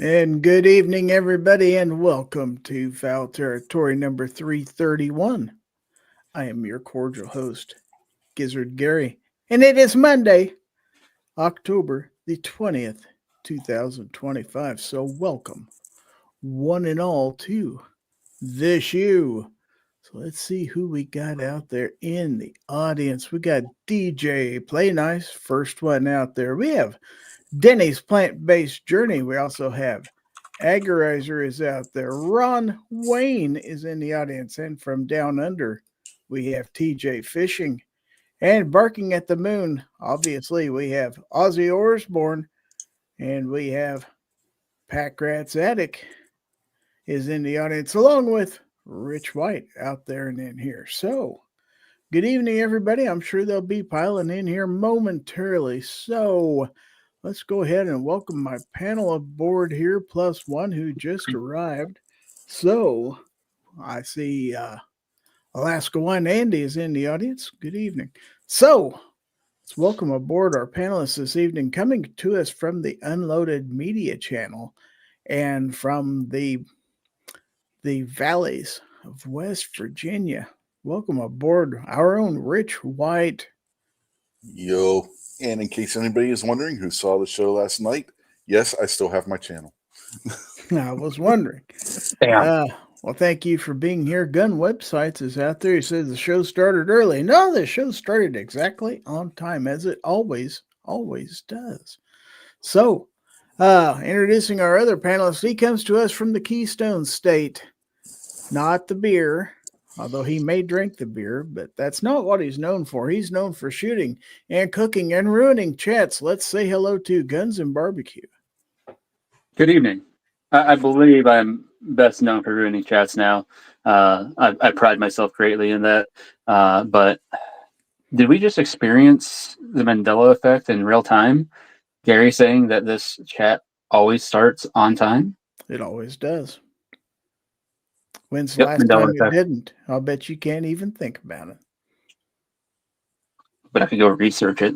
And good evening, everybody, and welcome to Fowl Territory number 331. I am your cordial host, Gizzard Gary, and it is Monday, October the 20th, 2025. So welcome, one and all, to the shoe. So let's see who we got out there in the audience. We got DJ Play Nice, first one out there. We have Denny's Plant-Based Journey. We also have Agorizer is out there. Ron Wayne is in the audience. And from down under, we have TJ Fishing. And Barking at the Moon, obviously, we have Ozzy Osbourne. And we have Pack Rat's Attic is in the audience, along with Rich White out there and in here. So, good evening, everybody. I'm sure they'll be piling in here momentarily. So, let's go ahead and welcome my panel aboard here, plus one who just arrived. So, I see Alaska One Andy is in the audience. Good evening. So, let's welcome aboard our panelists this evening, coming to us from the Unloaded Media channel and from the valleys of West Virginia. Welcome aboard our own Rich White. Yo. And in case anybody is wondering who saw the show last night, yes, I still have my channel. I was wondering. Well, thank you for being here. Gun Websites is out there. He says the show started early. No, the show started exactly on time, as it always does. So, introducing our other panelist, he comes to us from the Keystone State. Not the beer, although he may drink the beer, but that's not what he's known for. He's known for shooting and cooking and ruining chats. Let's say hello to Guns and Barbecue. Good evening. I believe I'm best known for ruining chats now. I pride myself greatly in that. But did we just experience the Mandela effect in real time? Gary saying that this chat always starts on time? It always does. When's the last time it didn't? I'll bet you can't even think about it. But I could go research it.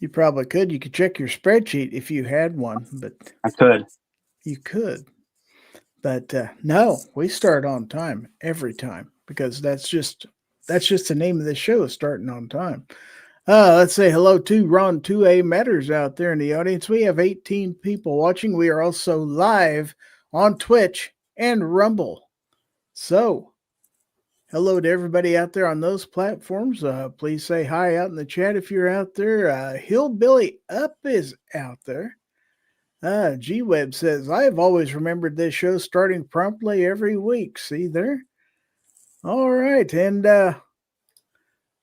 You probably could. You could check your spreadsheet if you had one, but I could. You could. But no, we start on time every time because that's just the name of the show, is starting on time. Let's say hello to Ron 2A Matters out there in the audience. We have 18 people watching. We are also live on Twitch and Rumble. So, hello to everybody out there on those platforms. Please say hi out in the chat if you're out there. Hillbilly Up is out there. G-Web says, I have always remembered this show starting promptly every week. See there? All right. And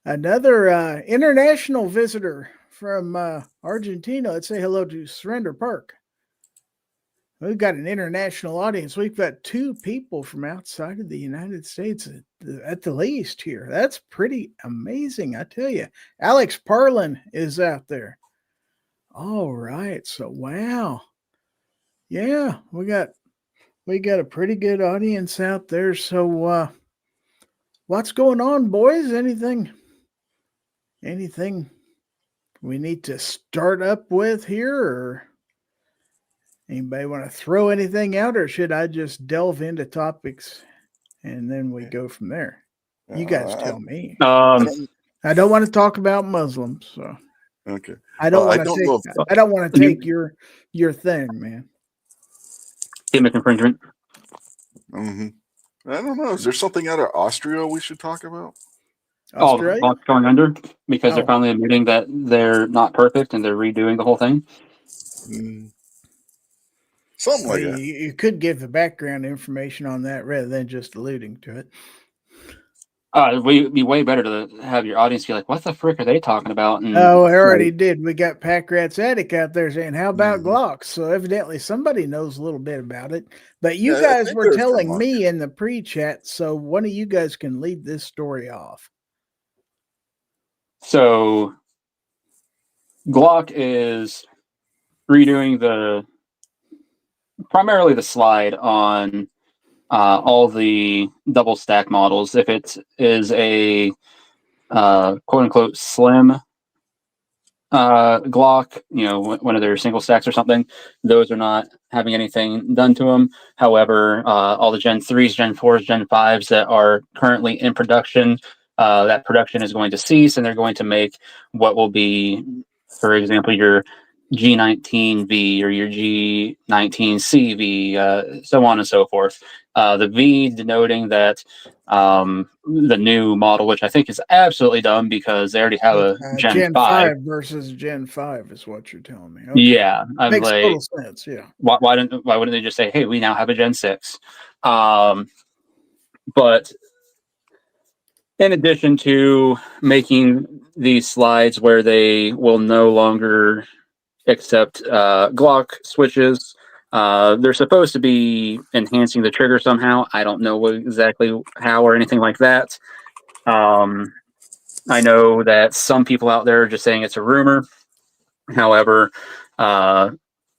another international visitor from Argentina. Let's say hello to Surrender Park. We've got an international audience. We've got two people from outside of the United States at the least here. That's pretty amazing, I tell you. Alex Parlin is out there. All right. So, wow. Yeah, we got a pretty good audience out there. So, what's going on, boys? Anything we need to start up with here, or anybody want to throw anything out, or should I just delve into topics and then we go from there? You guys tell me. I don't want to talk about Muslims, so okay. I don't want to take your thing, man. Image infringement. Mm-hmm. I don't know. Is there something out of Austria we should talk about? Australia? Oh, going under because they're finally admitting that they're not perfect and they're redoing the whole thing. Something like that. You could give the background information on that rather than just alluding to it. It would be way better to have your audience be like, what the frick are they talking about? And, I already did. We got Pack Rat's Attic out there saying, how about Glocks? So evidently somebody knows a little bit about it. But you guys were telling me in the pre-chat, so one of you guys can lead this story off. So Glock is redoing primarily the slide on all the double stack models. If it is a quote unquote slim Glock, one of their single stacks or something, those are not having anything done to them. However, all the Gen 3s, Gen 4s, Gen 5s that are currently in production, that production is going to cease, and they're going to make what will be, for example, your G19V or your G19CV, so on and so forth. The V denoting that the new model, which I think is absolutely dumb because they already have a Gen 5 versus Gen 5 is what you're telling me. Okay. Yeah, I'm Makes like, total sense. Yeah. why wouldn't they just say, hey, we now have a Gen 6? But in addition to making these slides where they will no longer accept Glock switches, they're supposed to be enhancing the trigger somehow. I don't know exactly how or anything like that. I know that some people out there are just saying it's a rumor. However,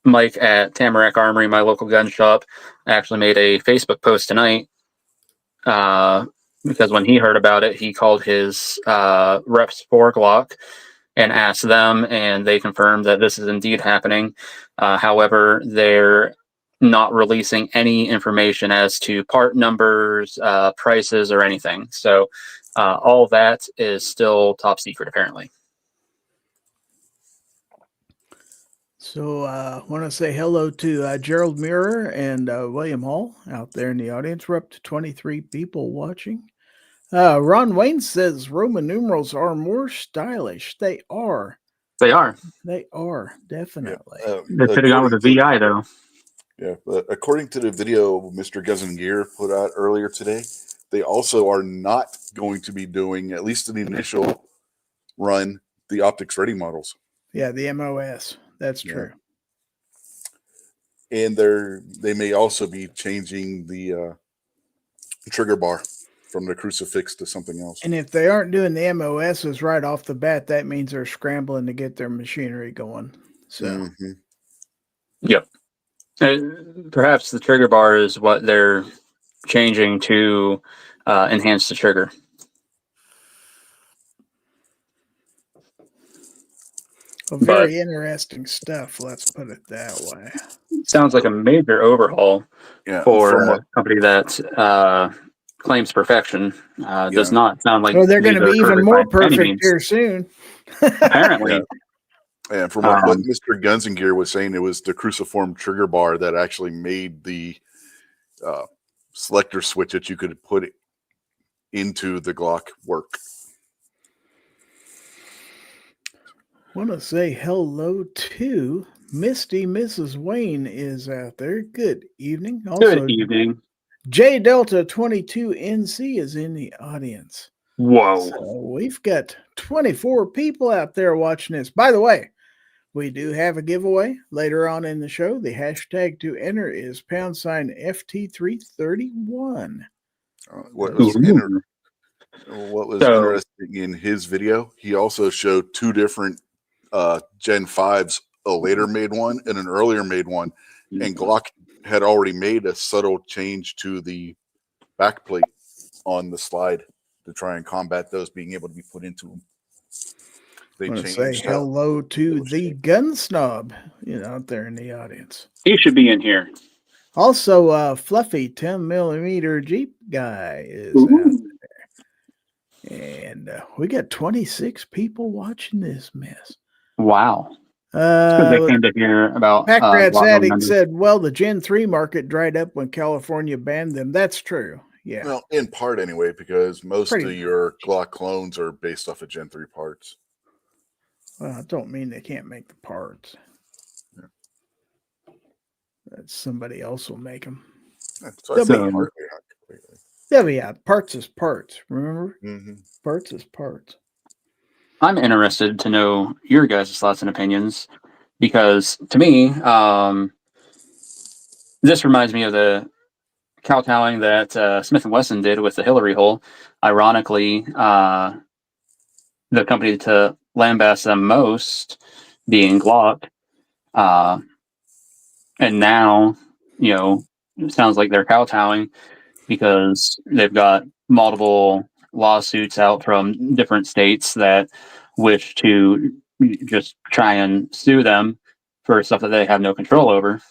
Mike at Tamarack Armory, my local gun shop, actually made a Facebook post tonight because when he heard about it, he called his reps for Glock and asked them, and they confirmed that this is indeed happening. However, they're not releasing any information as to part numbers, prices, or anything. So all that is still top secret, apparently. So I want to say hello to Gerald Muir and William Hall out there in the audience. We're up to 23 people watching. Ron Wayne says Roman numerals are more stylish. They are. They are. They are, definitely. Yeah. They could have gone with a VI, though. Yeah, but according to the video Mr. Gizzard Gary put out earlier today, they also are not going to be doing, at least in the initial run, the optics ready models. Yeah, the MOS. That's true. And they may also be changing the trigger bar from the crucifix to something else. And if they aren't doing the MOSs right off the bat, that means they're scrambling to get their machinery going. So, Yep. Perhaps the trigger bar is what they're changing to enhance the trigger. Very interesting stuff. Let's put it that way. Sounds like a major overhaul for a company that claims perfection. Does not sound like. Well, they're going to be even more perfect here soon. Apparently. And from what Mr. Guns and Gear was saying, it was the cruciform trigger bar that actually made the selector switch that you could put into the Glock work. Want to say hello to Misty. Mrs. Wayne is out there. Good evening. Also, good evening. J Delta 22 NC is in the audience. Whoa. So we've got 24 people out there watching this. By the way, we do have a giveaway later on in the show. The hashtag to enter is #331. What was interesting in his video, he also showed two different Gen 5s, a later made one and an earlier made one. And Glock had already made a subtle change to the backplate on the slide to try and combat those being able to be put into them. I want to say hello to the gun snob, out there in the audience. He should be in here. Also, Fluffy 10mm Jeep guy is out there. And we got 26 people watching this mess. Wow. They came to hear about Packrat's Addict said, well, the Gen 3 market dried up when California banned them. That's true. Yeah. Well, in part anyway, because most of your Glock clones are based off of Gen 3 parts. Well, I don't mean they can't make the parts. Yeah. That somebody else will make them. Yeah, parts is parts. Remember? Parts is parts. I'm interested to know your guys' thoughts and opinions because to me, this reminds me of the kowtowing that Smith & Wesson did with the Hillary hole. Ironically, the company to lambast them most being Glock. And now, it sounds like they're kowtowing because they've got multiple lawsuits out from different states that wish to just try and sue them for stuff that they have no control over,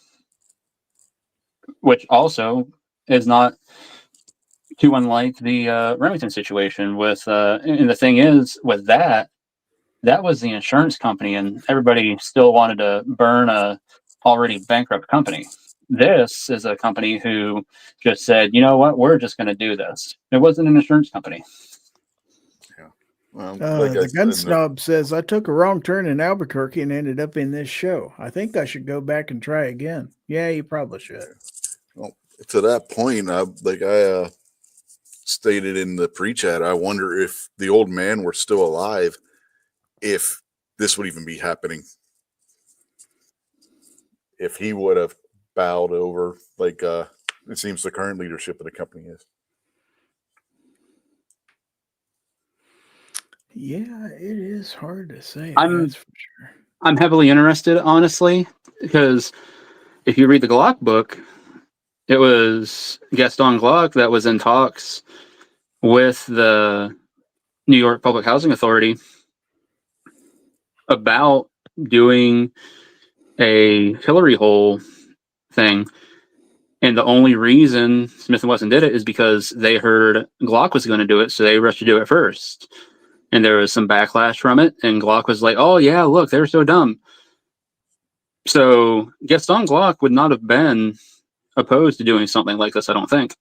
which also is not too unlike the Remington situation with, and the thing is with that was the insurance company, and everybody still wanted to burn a already bankrupt company. This is a company who just said, you know what, we're just going to do this. It wasn't an insurance company. Well, The gun snob says, I took a wrong turn in Albuquerque and ended up in this show. I think I should go back and try again. Yeah, you probably should. Well, to that point, I stated in the pre-chat, I wonder if the old man were still alive, if this would even be happening. If he would have bowed over like it seems the current leadership of the company is. Yeah, it is hard to say. That's for sure. I'm heavily interested, honestly, because if you read the Glock book, it was Gaston Glock that was in talks with the New York Public Housing Authority about doing a Hillary hole thing. And the only reason Smith & Wesson did it is because they heard Glock was going to do it, so they rushed to do it first. And there was some backlash from it, and Glock was like, oh, yeah, look, they're so dumb. So Gaston Glock would not have been opposed to doing something like this, I don't think.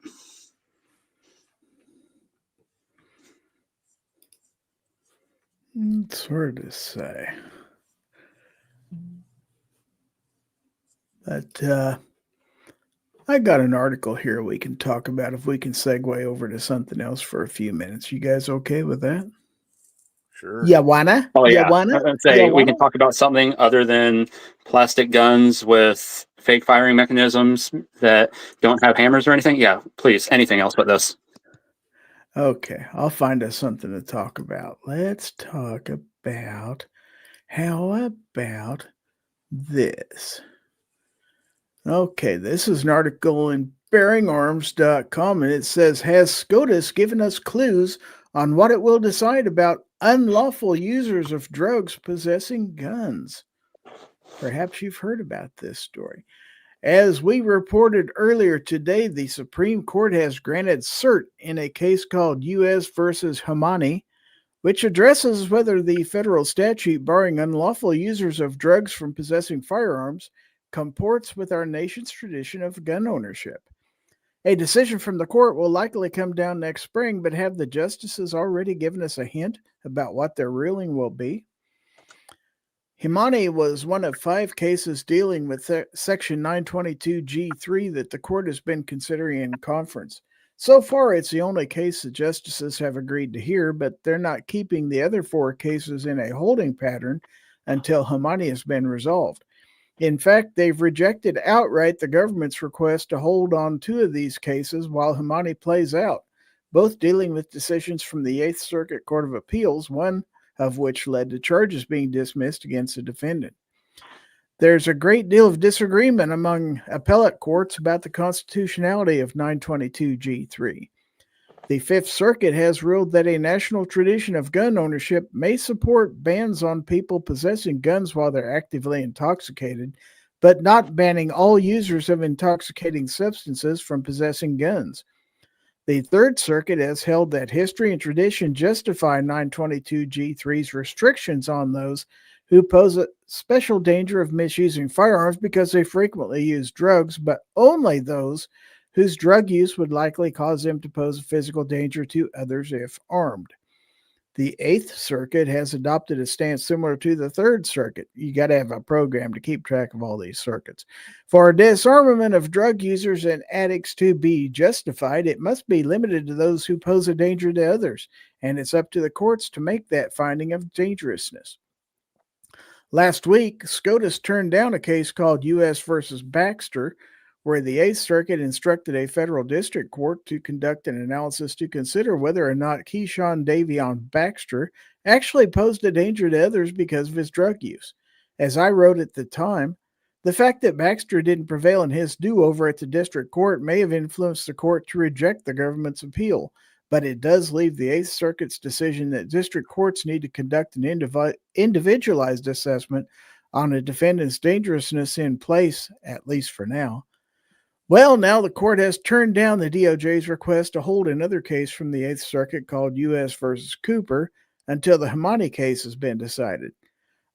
It's hard to say. But I got an article here we can talk about if we can segue over to something else for a few minutes. You guys okay with that? Sure. Yeah, wanna? Oh, yeah. Wanna? Say we can talk about something other than plastic guns with fake firing mechanisms that don't have hammers or anything. Yeah, please. Anything else but this. Okay, I'll find us something to talk about. Let's talk about, how about this? Okay, this is an article in bearingarms.com, and it says, has SCOTUS given us clues on what it will decide about unlawful users of drugs possessing guns? Perhaps you've heard about this story. As we reported earlier today, the Supreme Court has granted cert in a case called U.S. versus Hamani, which addresses whether the federal statute barring unlawful users of drugs from possessing firearms comports with our nation's tradition of gun ownership. A decision from the court will likely come down next spring, but have the justices already given us a hint about what their ruling will be? Himani was one of 5 cases dealing with Section 922G3 that the court has been considering in conference. So far, it's the only case the justices have agreed to hear, but they're not keeping the other 4 cases in a holding pattern until Himani has been resolved. In fact, they've rejected outright the government's request to hold on 2 of these cases while Himani plays out, both dealing with decisions from the 8th Circuit Court of Appeals, one of which led to charges being dismissed against the defendant. There's a great deal of disagreement among appellate courts about the constitutionality of 922G3. The 5th Circuit has ruled that a national tradition of gun ownership may support bans on people possessing guns while they're actively intoxicated, but not banning all users of intoxicating substances from possessing guns. The 3rd Circuit has held that history and tradition justify 922G3's restrictions on those who pose a special danger of misusing firearms because they frequently use drugs, but only those whose drug use would likely cause them to pose a physical danger to others if armed. The 8th Circuit has adopted a stance similar to the 3rd Circuit. You got to have a program to keep track of all these circuits. For disarmament of drug users and addicts to be justified, it must be limited to those who pose a danger to others, and it's up to the courts to make that finding of dangerousness. Last week, SCOTUS turned down a case called U.S. versus Baxter, where the 8th Circuit instructed a federal district court to conduct an analysis to consider whether or not Keyshawn Davion Baxter actually posed a danger to others because of his drug use. As I wrote at the time, the fact that Baxter didn't prevail in his do-over at the district court may have influenced the court to reject the government's appeal, but it does leave the Eighth Circuit's decision that district courts need to conduct an individualized assessment on a defendant's dangerousness in place, at least for now. Well, now the court has turned down the DOJ's request to hold another case from the Eighth Circuit called U.S. versus Cooper until the Hamani case has been decided.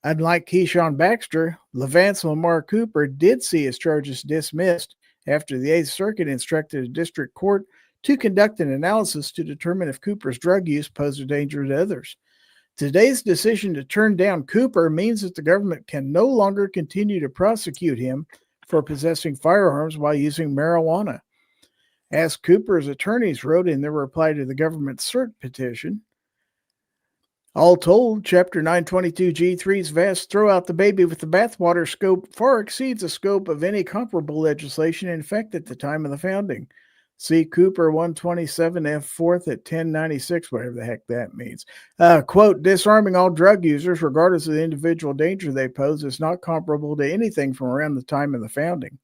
Unlike Keyshawn Baxter, Levance Lamar Cooper did see his charges dismissed after the Eighth Circuit instructed a district court to conduct an analysis to determine if Cooper's drug use posed a danger to others. Today's decision to turn down Cooper means that the government can no longer continue to prosecute him for possessing firearms while using marijuana. As Cooper's attorneys wrote in their reply to the government's cert petition, all told, Chapter 922G3's vast throw out the baby with the bathwater scope far exceeds the scope of any comparable legislation in effect at the time of the founding. See Cooper 127F 4th at 1096, whatever the heck that means. Quote, disarming all drug users, regardless of the individual danger they pose, is not comparable to anything from around the time of the founding.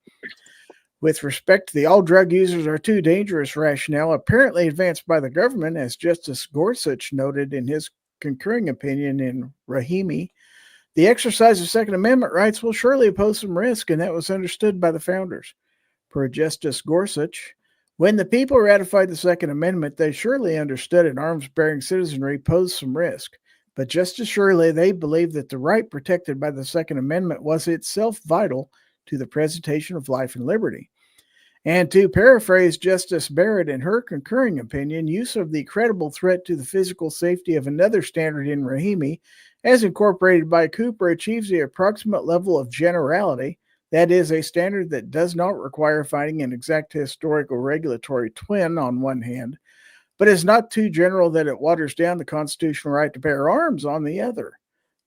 With respect to the all drug users are too dangerous rationale, apparently advanced by the government, as Justice Gorsuch noted in his concurring opinion in Rahimi, the exercise of Second Amendment rights will surely pose some risk, and that was understood by the founders. Per Justice Gorsuch, when the people ratified the Second Amendment, they surely understood an arms-bearing citizenry posed some risk, but just as surely they believed that the right protected by the Second Amendment was itself vital to the preservation of life and liberty. And to paraphrase Justice Barrett in her concurring opinion, use of the credible threat to the physical safety of another standard in Rahimi, as incorporated by Cooper, achieves the approximate level of generality, that is, a standard that does not require finding an exact historical regulatory twin on one hand, but is not too general that it waters down the constitutional right to bear arms on the other.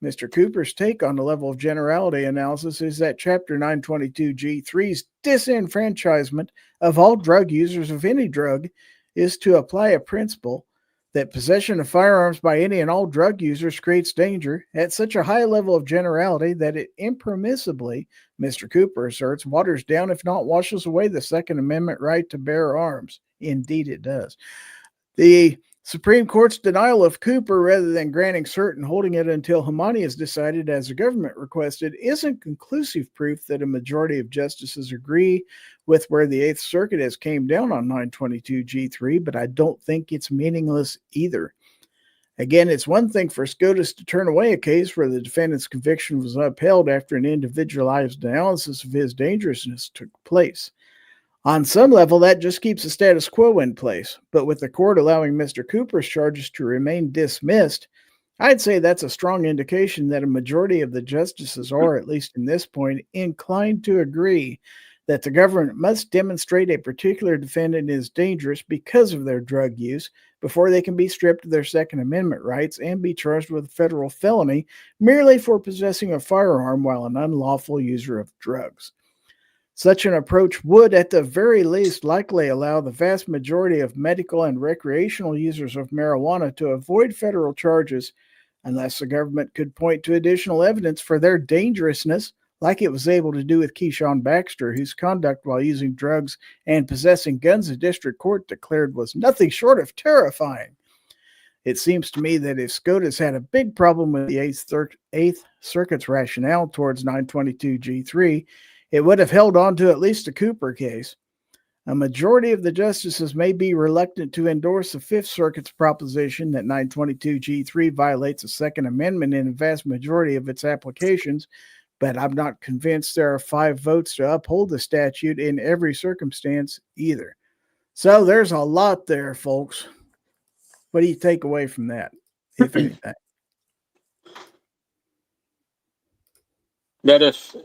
Mr. Cooper's take on the level of generality analysis is that Chapter 922G3's disenfranchisement of all drug users of any drug is to apply a principle that possession of firearms by any and all drug users creates danger at such a high level of generality that it impermissibly, Mr. Cooper asserts, waters down, if not washes away, the Second Amendment right to bear arms. Indeed, it does. The Supreme Court's denial of Cooper, rather than granting cert and holding it until Hamani is decided as the government requested, isn't conclusive proof that a majority of justices agree with where the Eighth Circuit has came down on 922G3, but I don't think it's meaningless either. Again, it's one thing for SCOTUS to turn away a case where the defendant's conviction was upheld after an individualized analysis of his dangerousness took place. On some level, that just keeps the status quo in place, but with the court allowing Mr. Cooper's charges to remain dismissed, I'd say that's a strong indication that a majority of the justices are, at least in this point, inclined to agree that the government must demonstrate a particular defendant is dangerous because of their drug use before they can be stripped of their Second Amendment rights and be charged with a federal felony merely for possessing a firearm while an unlawful user of drugs. Such an approach would, at the very least, likely allow the vast majority of medical and recreational users of marijuana to avoid federal charges unless the government could point to additional evidence for their dangerousness, like it was able to do with Keyshawn Baxter, whose conduct while using drugs and possessing guns the district court declared was nothing short of terrifying. It seems to me that if SCOTUS had a big problem with the Eighth Circuit's rationale towards 922G3, it would have held on to at least the Cooper case. A majority of the justices may be reluctant to endorse the Fifth Circuit's proposition that 922G3 violates the Second Amendment in a vast majority of its applications, but I'm not convinced there are 5 votes to uphold the statute in every circumstance either. So there's a lot there, folks. What do you take away from that, if anything? That if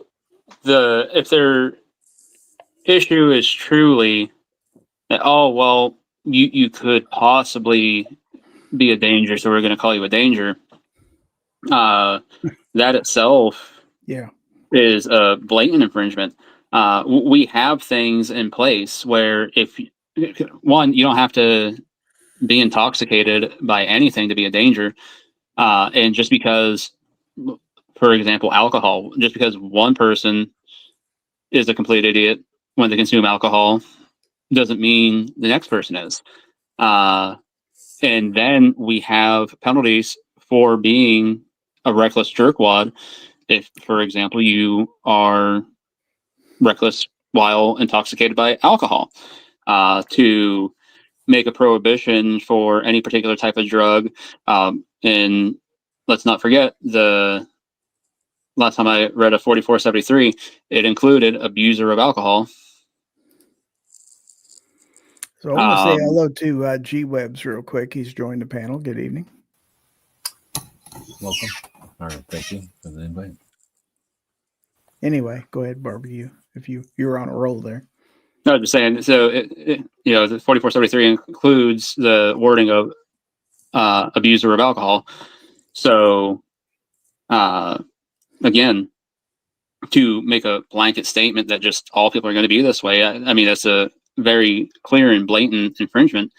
their issue is truly that, oh, well, you could possibly be a danger, so we're going to call you a danger, that itself is a blatant infringement. We have things in place where if one, you don't have to be intoxicated by anything to be a danger, and just because, for example, alcohol, just because one person is a complete idiot when they consume alcohol doesn't mean the next person is. And then we have penalties for being a reckless jerkwad. If, for example, you are reckless while intoxicated by alcohol, to make a prohibition for any particular type of drug. And let's not forget, the last time I read a 4473, it included abuser of alcohol. So I want to say hello to G Webs real quick. He's joined the panel. Good evening. Welcome. All right, thank you for the invite. Anyway, go ahead, Barbecue. If you're on a roll there. No, just saying. So the 4473 includes the wording of abuser of alcohol. So again, to make a blanket statement that just all people are going to be this way, I mean, that's a very clear and blatant infringement.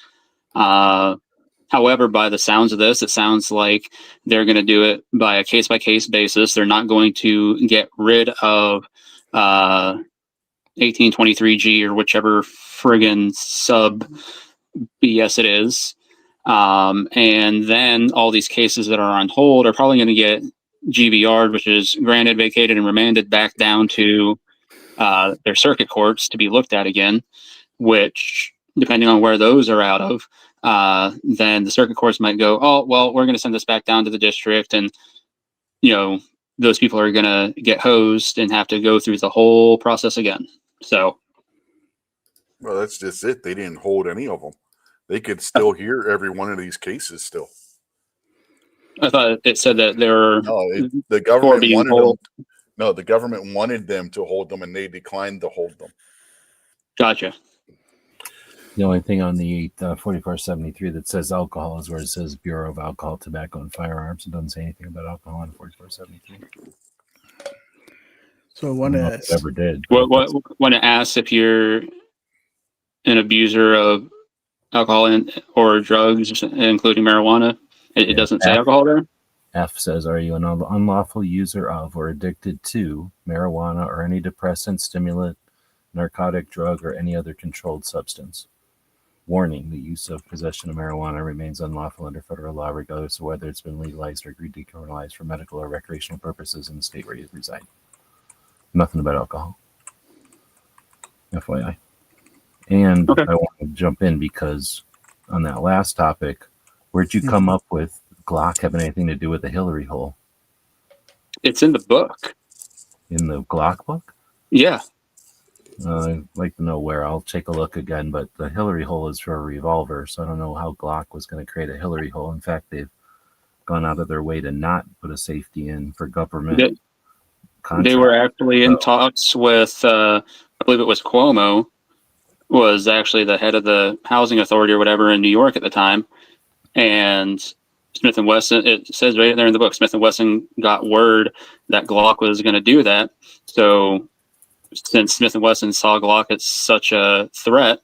However, by the sounds of this, it sounds like they're going to do it by a case-by-case basis. They're not going to get rid of 1823G or whichever friggin' sub BS it is. And then all these cases that are on hold are probably going to get GVR'd, which is granted, vacated, and remanded back down to their circuit courts to be looked at again, which, depending on where those are out of, then the circuit courts might go, oh, well, we're going to send this back down to the district, and, those people are going to get hosed and have to go through the whole process again. So. Well, that's just it. They didn't hold any of them. They could still hear every one of these cases still. I thought it said that there were the government wanted them. No, the government wanted them to hold them, and they declined to hold them. Gotcha. The only thing on the 4473 that says alcohol is where it says Bureau of Alcohol, Tobacco, and Firearms. It doesn't say anything about alcohol on 4473. So I want to ever did. Want to ask if you're an abuser of alcohol or drugs, including marijuana? It doesn't say alcohol there. F says, are you an unlawful user of or addicted to marijuana or any depressant, stimulant, narcotic, drug, or any other controlled substance? Warning, the use of possession of marijuana remains unlawful under federal law regardless of whether it's been legalized or agreed decriminalized for medical or recreational purposes in the state where you reside. Nothing about alcohol. FYI. And okay. I want to jump in because on that last topic, where'd you come up with Glock having anything to do with the Hillary hole? It's in the book. In the Glock book? Yeah. I'd like to know where. I'll take a look again, but the Hillary hole is for a revolver, so I don't know how Glock was going to create a Hillary hole. In fact, they've gone out of their way to not put a safety in for government. They were actually in talks with, I believe it was Cuomo, was actually the head of the housing authority or whatever in New York at the time. And Smith & Wesson, it says right there in the book, Smith & Wesson got word that Glock was going to do that. So since Smith & Wesson saw Glock as such a threat,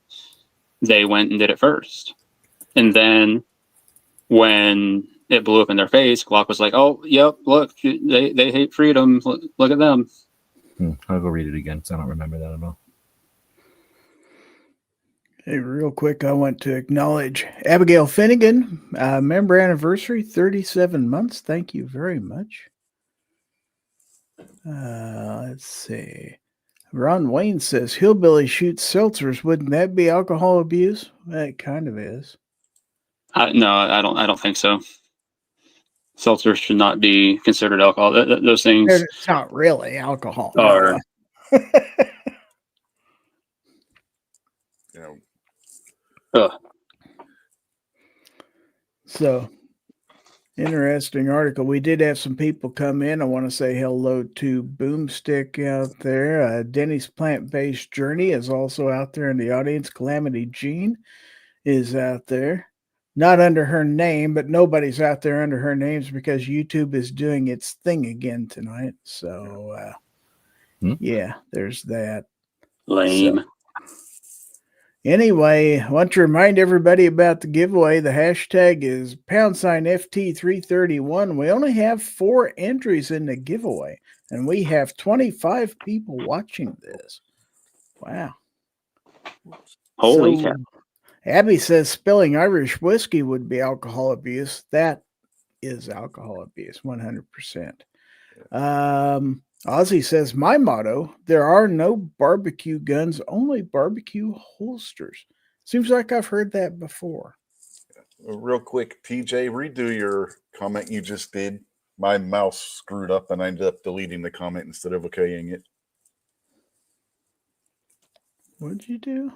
they went and did it first. And then when it blew up in their face, Glock was like, oh, yep, look, they hate freedom. Look at them. I'll go read it again because I don't remember that at all. Hey, real quick, I want to acknowledge Abigail Finnegan, member anniversary, 37 months. Thank you very much. Let's see. Ron Wayne says, hillbilly shoots seltzers. Wouldn't that be alcohol abuse? It kind of is. No, I don't think so. Seltzers should not be considered alcohol. Those things. It's not really alcohol. Are, So, interesting article. We did have some people come in. I want to say hello to Boomstick out there. Denny's Plant-Based Journey is also out there in the audience. Calamity Jean is out there. Not under her name, but nobody's out there under her names because YouTube is doing its thing again tonight. So, yeah, there's that. Lame. So, anyway, I want to remind everybody about the giveaway. The hashtag is #FT331. We only have 4 entries in the giveaway, and we have 25 people watching this. Wow. Holy cow. Abby says spilling Irish whiskey would be alcohol abuse. That is alcohol abuse, 100%. Ozzy says, my motto, there are no barbecue guns, only barbecue holsters. Seems like I've heard that before. Real quick, TJ, redo your comment you just did. My mouse screwed up and I ended up deleting the comment instead of okaying it. What'd you do?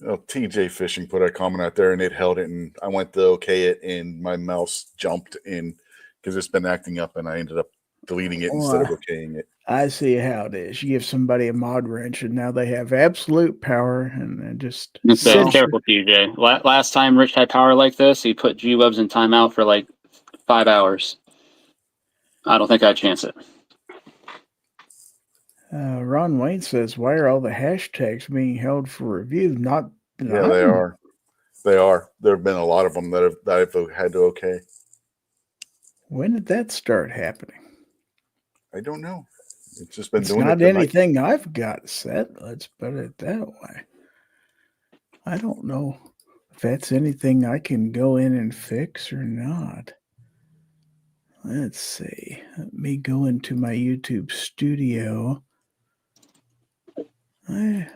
Well, TJ Fishing put a comment out there and it held it, and I went to okay it, and my mouse jumped in because it's been acting up, and I ended up deleting it instead of okaying it. I see how it is. You give somebody a mod wrench, and now they have absolute power, and just careful, TJ. Last time Rich had power like this, he put G-Webs in timeout for like 5 hours. I don't think I'd chance it. Ron Wayne says, why are all the hashtags being held for review? Not Yeah, they are. They are. There have been a lot of them that I've had to okay. When did that start happening? I don't know. It's just been it's doing not it anything I've got set. Let's put it that way. I don't know if that's anything I can go in and fix or not. Let's see. Let me go into my YouTube studio. I've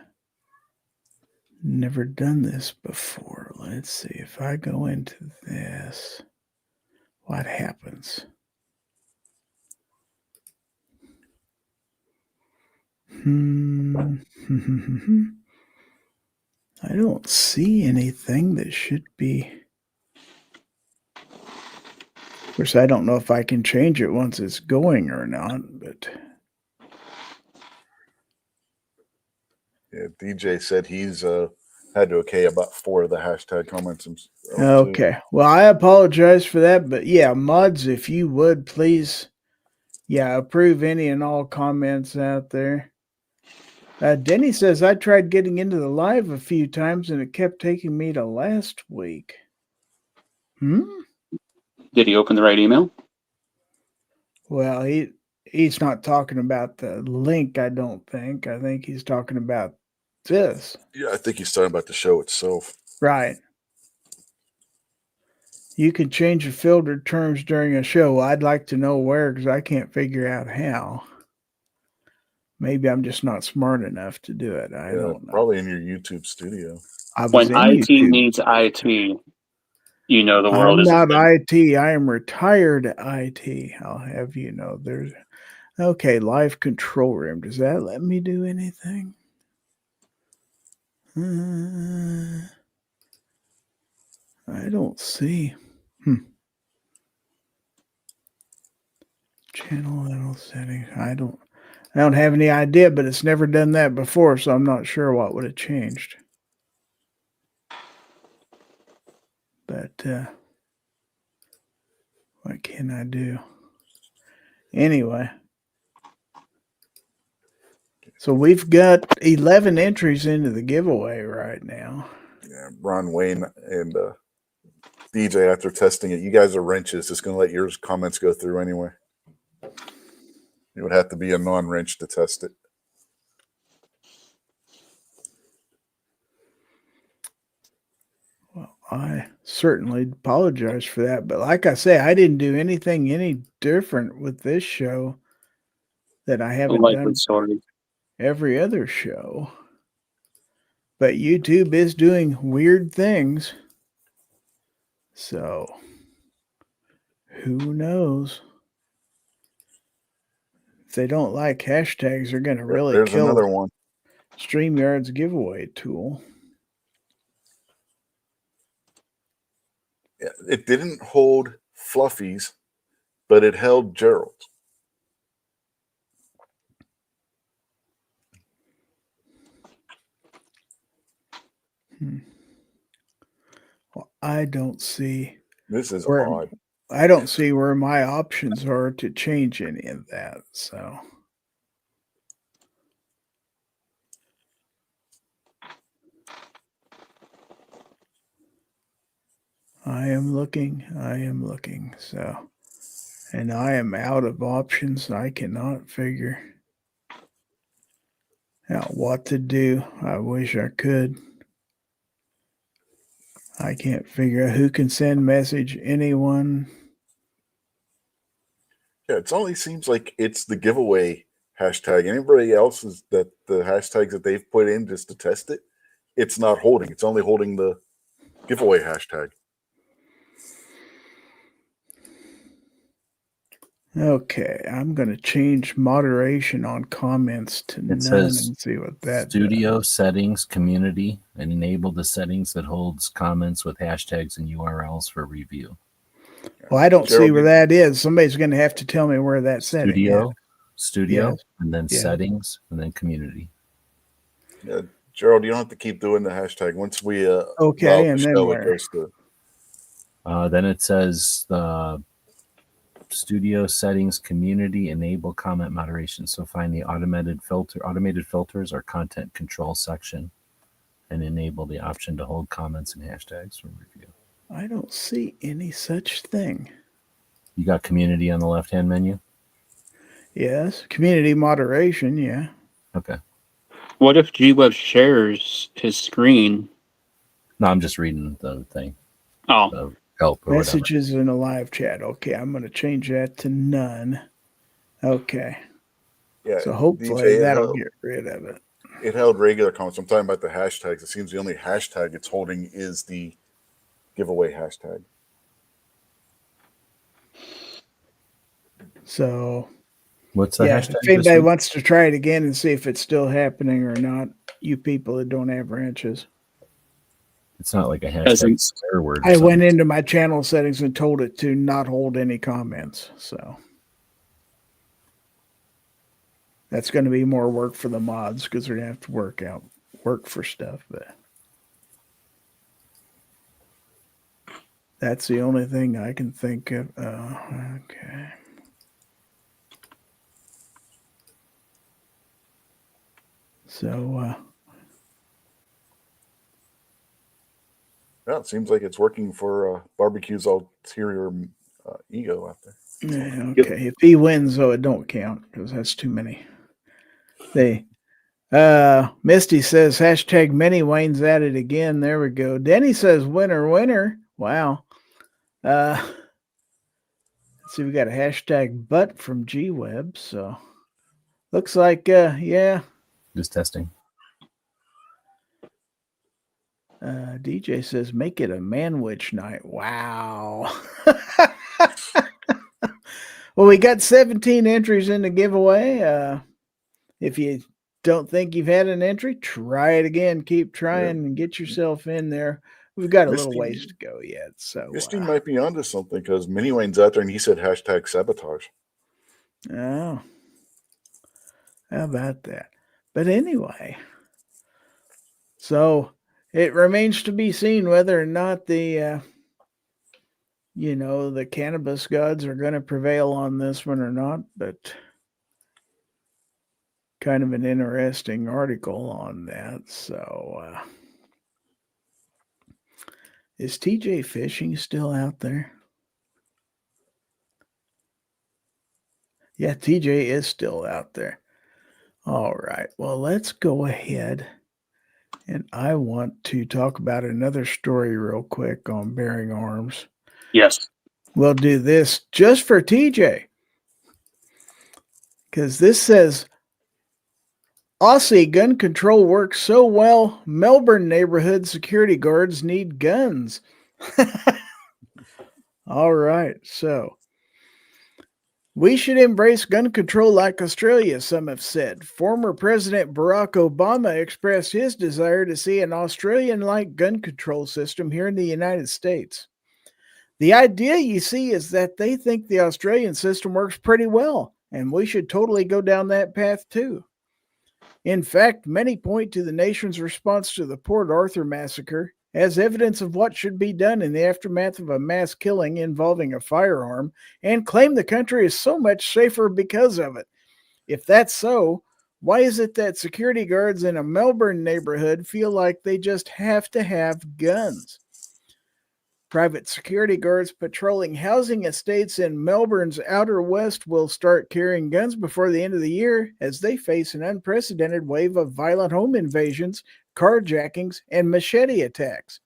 never done this before. Let's see if I go into this. What happens? I don't see anything that should be. Of course, I don't know if I can change it once it's going or not, but. Yeah, DJ said he's had to okay about 4 of the hashtag comments. Okay. Well, I apologize for that, but yeah, mods, if you would please, approve any and all comments out there. Denny says, I tried getting into the live a few times and it kept taking me to last week. Did he open the right email? Well, he's not talking about the link, I don't think. I think he's talking about this. Yeah, I think he's talking about the show itself. Right. You can change the filter terms during a show. I'd like to know where, because I can't figure out how. Maybe I'm just not smart enough to do it. I don't know. Probably in your YouTube studio. When IT needs IT, you know the world is. I'm not IT. I am retired IT. I'll have you know. There's okay. Live control room. Does that let me do anything? I don't see. Channel level settings. I don't have any idea, but it's never done that before, so I'm not sure what would have changed. But what can I do? Anyway. So we've got 11 entries into the giveaway right now. Yeah, Ron Wayne and DJ, after testing it, you guys are wrenches. It's going to let your comments go through anyway. It would have to be a non-wrench to test it. Well, I certainly apologize for that. But like I say, I didn't do anything any different with this show that I haven't done every other show. But YouTube is doing weird things. So, who knows? If they don't like hashtags, they're going to really kill another one. StreamYard's giveaway tool. Yeah, it didn't hold Fluffy's, but it held Gerald's. Well, I don't see. This is odd. I don't see where my options are to change any of that. So I am looking. So, and I am out of options. I cannot figure out what to do. I wish I could. I can't figure out who can send message. Anyone? Yeah, it only seems like it's the giveaway hashtag. Anybody else is that the hashtags that they've put in just to test it, it's not holding. It's only holding the giveaway hashtag. Okay, I'm going to change moderation on comments to none says and see what that Studio settings, community, and enable the settings that holds comments with hashtags and URLs for review. Well, I don't see Gerald, where that is. Somebody's going to have to tell me where that setting is. Studio, Yes. and then Yeah. settings, and then community. Yeah, Gerald, you don't have to keep doing the hashtag. Once we Okay, allow and the then show, where? it goes to Then it says the Studio settings, community, enable comment moderation. So find the automated filters or content control section and enable the option to hold comments and hashtags for review. I don't see any such thing. You got community on the left-hand menu? Yes, community moderation, yeah. Okay. What if G-Web shares his screen? No, I'm just reading the thing. Oh, The help or Messages in a live chat. Okay, I'm going to change that to none. Okay, yeah. so hopefully DJ, that'll get rid of it. it held regular comments. I'm talking about the hashtags. It seems the only hashtag it's holding is the giveaway hashtag. So, what's the yeah, hashtag? if anybody wants to try it again and see if it's still happening or not, you people that don't have wrenches. It's not like a Doesn't- hashtag swear word. or I went something. into my channel settings and told it to not hold any comments. So that's going to be more work for the mods because they're going to have to work for stuff. But that's the only thing I can think of. Okay. So, Yeah, it seems like it's working for Barbecue's ulterior ego out there. yeah, okay. If he wins, though, it don't count because that's too many. Misty says hashtag many Wayne's at it again. There we go. Denny says winner, winner. Wow. Let's see, we got a hashtag butt from G-Web. So looks like, yeah. Just testing. DJ says make it a manwich night. Wow. Well, we got 17 entries in the giveaway. If you don't think you've had an entry, try it again. Keep trying and get yourself in there. We've got a little ways to go yet. So Misty might be onto something because Mini Wayne's out there and he said hashtag sabotage. Oh, how about that? But anyway, so it remains to be seen whether or not the the cannabis gods are going to prevail on this one or not. But kind of an interesting article on that. So is TJ Fishing still out there? Yeah, TJ is still out there. All right. Well, let's go ahead. And I want to talk about another story real quick on Bearing Arms. yes. We'll do this just for TJ. Because this says, Aussie gun control works so well, Melbourne neighborhood security guards need guns. All right. So we should embrace gun control like Australia, some have said. Former President Barack Obama expressed his desire to see an Australian-like gun control system here in the United States. The idea, you see, is that they think the Australian system works pretty well, and we should totally go down that path too. In fact, many point to the nation's response to the Port Arthur massacre as evidence of what should be done in the aftermath of a mass killing involving a firearm, and claim the country is so much safer because of it. If that's so, why is it that security guards in a Melbourne neighborhood feel like they just have to have guns? Private security guards patrolling housing estates in Melbourne's outer west will start carrying guns before the end of the year as they face an unprecedented wave of violent home invasions, carjackings, and machete attacks.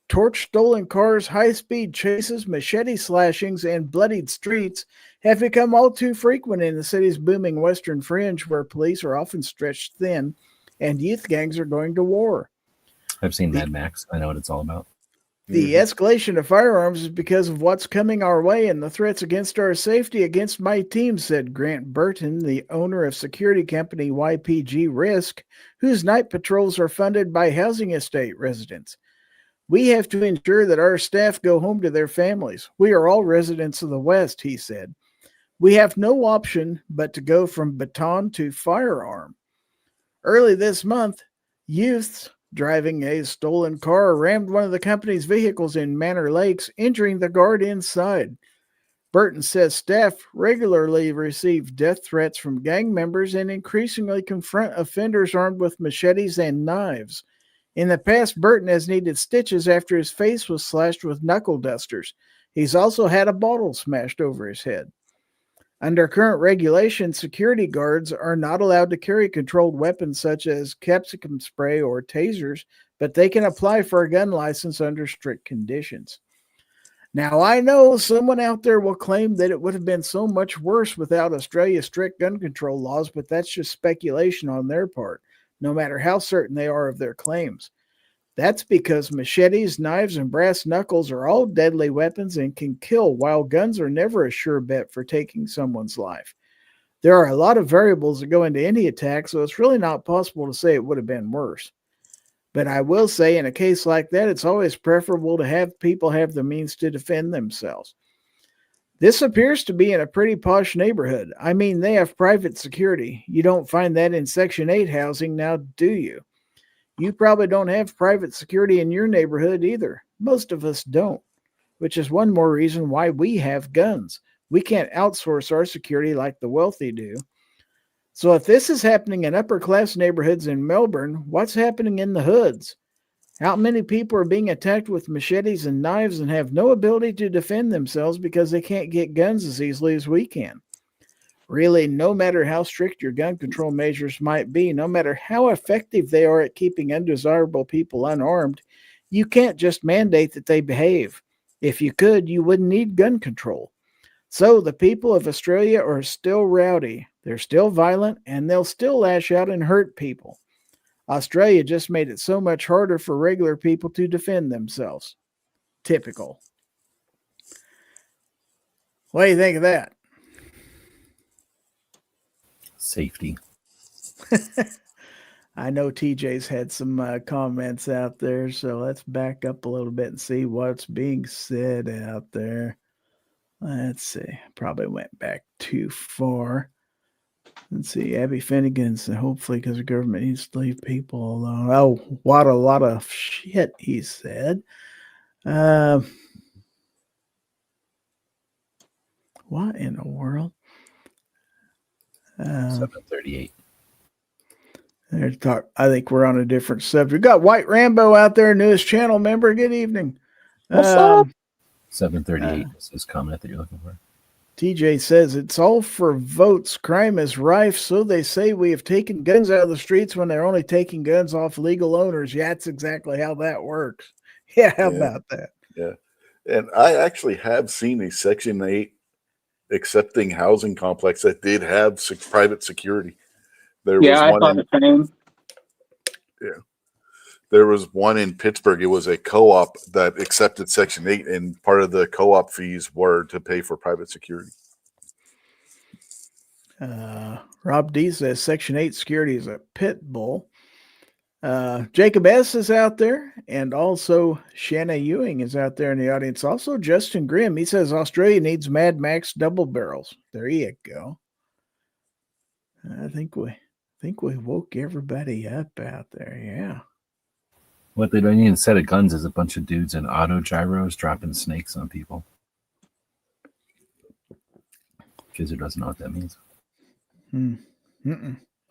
torch stolen cars, high-speed chases, machete slashings, and bloodied streets have become all too frequent in the city's booming western fringe, where police are often stretched thin and youth gangs are going to war. I've seen Mad Max. I know what it's all about. The escalation of firearms is because of what's coming our way and the threats against our safety against my team, said Grant Burton, the owner of security company YPG Risk, whose night patrols are funded by housing estate residents. We have to ensure that our staff go home to their families. We are all residents of the West, he said. We have no option but to go from baton to firearm. Early this month, youths driving a stolen car rammed one of the company's vehicles in Manor Lakes, injuring the guard inside. Burton says staff regularly receive death threats from gang members and increasingly confront offenders armed with machetes and knives. In the past, Burton has needed stitches after his face was slashed with knuckle dusters. He's also had a bottle smashed over his head. Under current regulations, security guards are not allowed to carry controlled weapons such as capsicum spray or tasers, but they can apply for a gun license under strict conditions. Now, I know someone out there will claim that it would have been so much worse without Australia's strict gun control laws, but that's just speculation on their part, no matter how certain they are of their claims. That's because machetes, knives, and brass knuckles are all deadly weapons and can kill, while guns are never a sure bet for taking someone's life. There are a lot of variables that go into any attack, so it's really not possible to say it would have been worse. But I will say, in a case like that, it's always preferable to have people have the means to defend themselves. This appears to be in a pretty posh neighborhood. I mean, they have private security. You don't find that in Section 8 housing now, do you? You probably don't have private security in your neighborhood either. Most of us don't, which is one more reason why we have guns. We can't outsource our security like the wealthy do. So if this is happening in upper-class neighborhoods in Melbourne, what's happening in the hoods? How many people are being attacked with machetes and knives and have no ability to defend themselves because they can't get guns as easily as we can? Really, no matter how strict your gun control measures might be, no matter how effective they are at keeping undesirable people unarmed, you can't just mandate that they behave. If you could, you wouldn't need gun control. So the people of Australia are still rowdy, they're still violent, and they'll still lash out and hurt people. Australia just made it so much harder for regular people to defend themselves. Typical. What do you think of that? Safety. I know TJ's had some comments out there, so let's back up a little bit and see what's being said out there. Let's see. Probably went back too far. Let's see. Abby Finnegan said, hopefully because the government needs to leave people alone. Oh, what a lot of shit, he said. What in the world? 7:38. I think we're on a different subject. We got White Rambo out there, newest channel member. Good evening. What's up? 7:38 is his comment that you're looking for. TJ says it's all for votes. Crime is rife, so they say we have taken guns out of the streets when they're only taking guns off legal owners. Yeah, that's exactly how that works. Yeah, how about that? Yeah. And I actually have seen a Section 8 accepting housing complex that did have private security. There was I one thought the same. There was one in Pittsburgh. It was a co-op that accepted Section 8, and part of the co-op fees were to pay for private security. Rob D says Section 8 security is a pit bull. Jacob S. is out there, and also Shanna Ewing is out there in the audience. Also, Justin Grimm, he says Australia needs Mad Max double barrels. There you go. I think we woke everybody up out there. Yeah. What they don't need instead of guns is a bunch of dudes in auto gyros dropping snakes on people. Gizzard doesn't know what that means.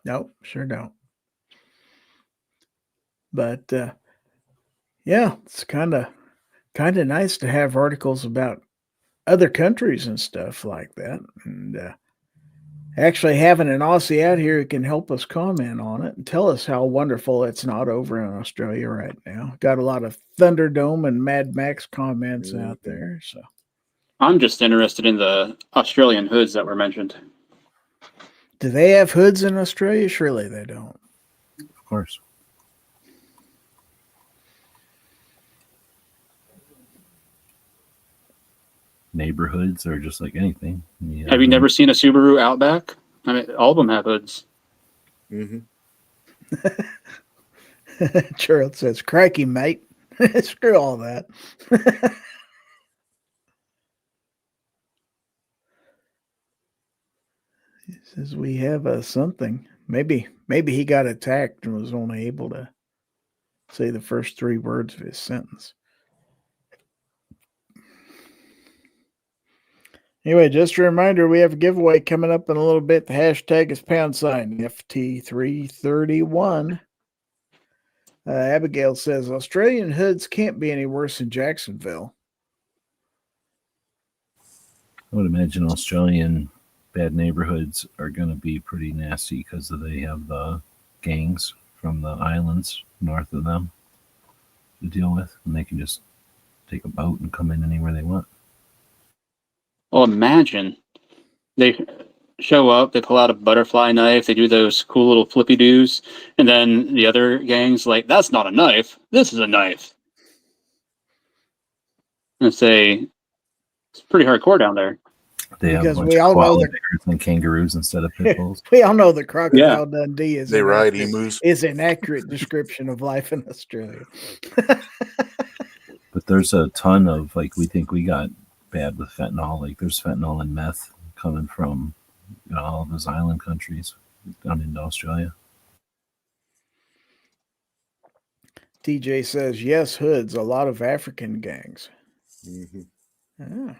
Nope, sure don't. But yeah, it's kind of nice to have articles about other countries and stuff like that. And Actually, having an Aussie out here can help us comment on it and tell us how wonderful it's not over in Australia right now. Got a lot of Thunderdome and Mad Max comments out there. So I'm just interested in the Australian hoods that were mentioned. do they have hoods in Australia? Surely they don't. Of course. Neighborhoods are just like anything. Yeah. Have you never seen a Subaru Outback? I mean, all of them have hoods. Mm-hmm. Charles says, "Crikey, mate." Screw all that. He says we have something. Maybe he got attacked and was only able to say the first 3 words of his sentence. Anyway, just a reminder, we have a giveaway coming up in a little bit. The hashtag is #FT331. Abigail says, Australian hoods can't be any worse than Jacksonville. I would imagine Australian bad neighborhoods are going to be pretty nasty because they have the gangs from the islands north of them to deal with, and they can just take a boat and come in anywhere they want. Well, imagine they show up, they pull out a butterfly knife, they do those cool little flippy doos, and then the other gang's like, "That's not a knife. This is a knife." And say, it's pretty hardcore down there. They have Because a bunch we of all know koala that- bears and kangaroos instead of pit bulls. We all know that Crocodile Dundee is They ride emus. is an accurate description of life in Australia. But there's a ton of, like, we think we got bad with fentanyl. Like, there's fentanyl and meth coming from all of those island countries down into Australia. TJ says, yes, hoods, a lot of African gangs. Mm-hmm. Ah.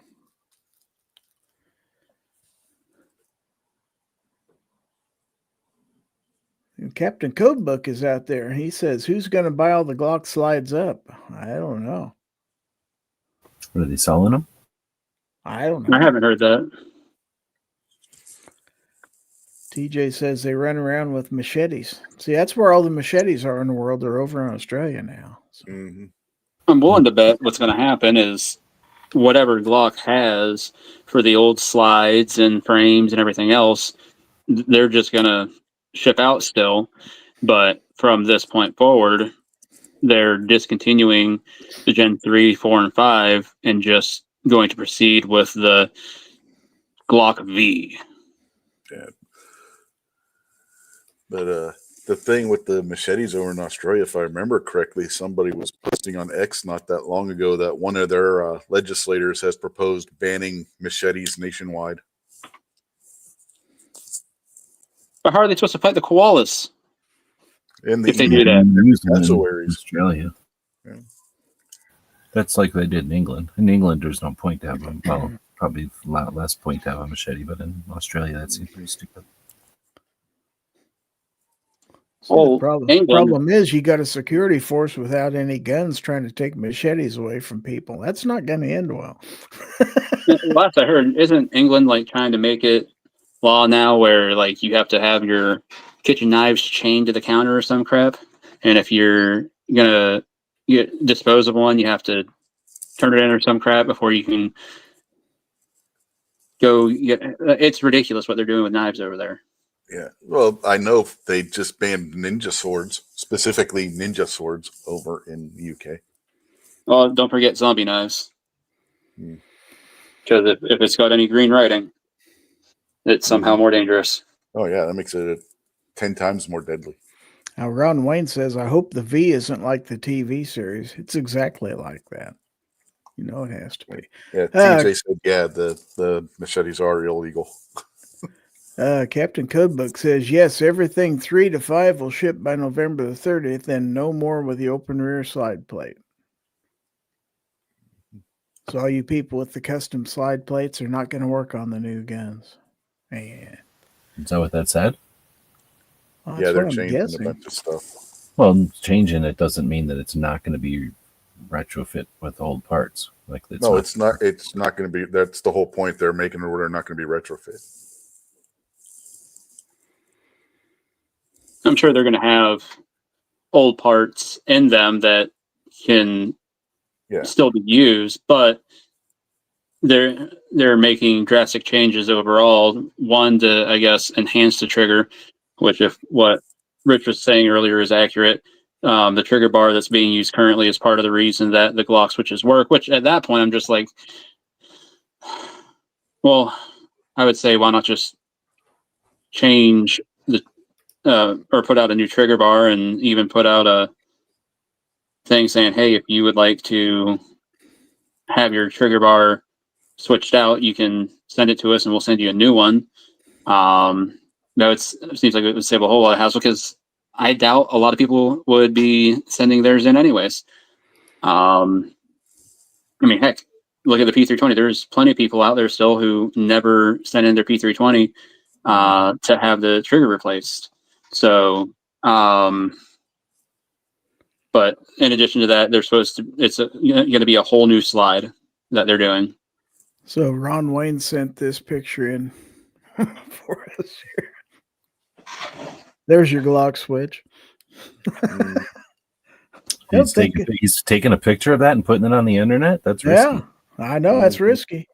And Captain Codebook is out there. He says, who's going to buy all the Glock slides up? I don't know. What, are they selling them? I don't know. I haven't heard that. TJ says they run around with machetes. See, that's where all the machetes are in the world. They're over in Australia now. So. Mm-hmm. I'm willing to bet what's going to happen is whatever Glock has for the old slides and frames and everything else, they're just going to ship out still. But from this point forward, they're discontinuing the Gen 3, 4, and 5 and just going to proceed with the Glock V. Yeah. But the thing with the machetes over in Australia, if I remember correctly, somebody was posting on X not that long ago that one of their legislators has proposed banning machetes nationwide. But how are they supposed to fight the koalas? And the If they do that. cassowaries. Australia. Yeah. That's like they did in England. In England, there's no point to have them. Well, probably a lot less point to have a machete, but in Australia, that seems pretty stupid. So the England. problem is you got a security force without any guns trying to take machetes away from people. That's not going to end well. Last I heard, isn't England like trying to make it law now where like you have to have your kitchen knives chained to the counter or some crap? And if you're going to dispose of one, you have to turn it in or some crap before you can go get. It's ridiculous what they're doing with knives over there. Yeah. Well, I know they just banned ninja swords, specifically ninja swords over in the UK. Well, don't forget zombie knives. Hmm. Because if it's got any green writing, it's somehow more dangerous. Oh, yeah. That makes it 10 times more deadly. Now, Ron Wayne says, I hope the V isn't like the TV series. It's exactly like that. You know it has to be. Yeah. TJ said, yeah, the machetes are illegal. Captain Codebook says, yes, everything 3 to 5 will ship by November the 30th and no more with the open rear slide plate. So all you people with the custom slide plates are not going to work on the new guns. Yeah. Is that what that said? Well, Yeah, that's they're what I'm changing guessing. a bunch of stuff. Well, changing it doesn't mean that it's not going to be retrofit with old parts. Like it's No, not. it's not. It's not going to be. That's the whole point. They're making it where they're not going to be retrofit. I'm sure they're going to have old parts in them that can still be used, but they're making drastic changes overall. One, to, I guess, enhance the trigger, which, if what Rich was saying earlier is accurate, the trigger bar that's being used currently is part of the reason that the Glock switches work, which at that point I'm just like, well, I would say, why not just change the or put out a new trigger bar, and even put out a thing saying, hey, if you would like to have your trigger bar switched out, you can send it to us and we'll send you a new one. No, it seems like it would save a whole lot of hassle, because I doubt a lot of people would be sending theirs in anyways. I mean, heck, look at the P320. There's plenty of people out there still who never sent in their P320 to have the trigger replaced. So, but in addition to that, they're supposed to, it's going to be a whole new slide that they're doing. So Ron Wayne sent this picture in for us here. There's your Glock switch. He's taking a picture of that and putting it on the internet. That's risky. Yeah, I know that's risky.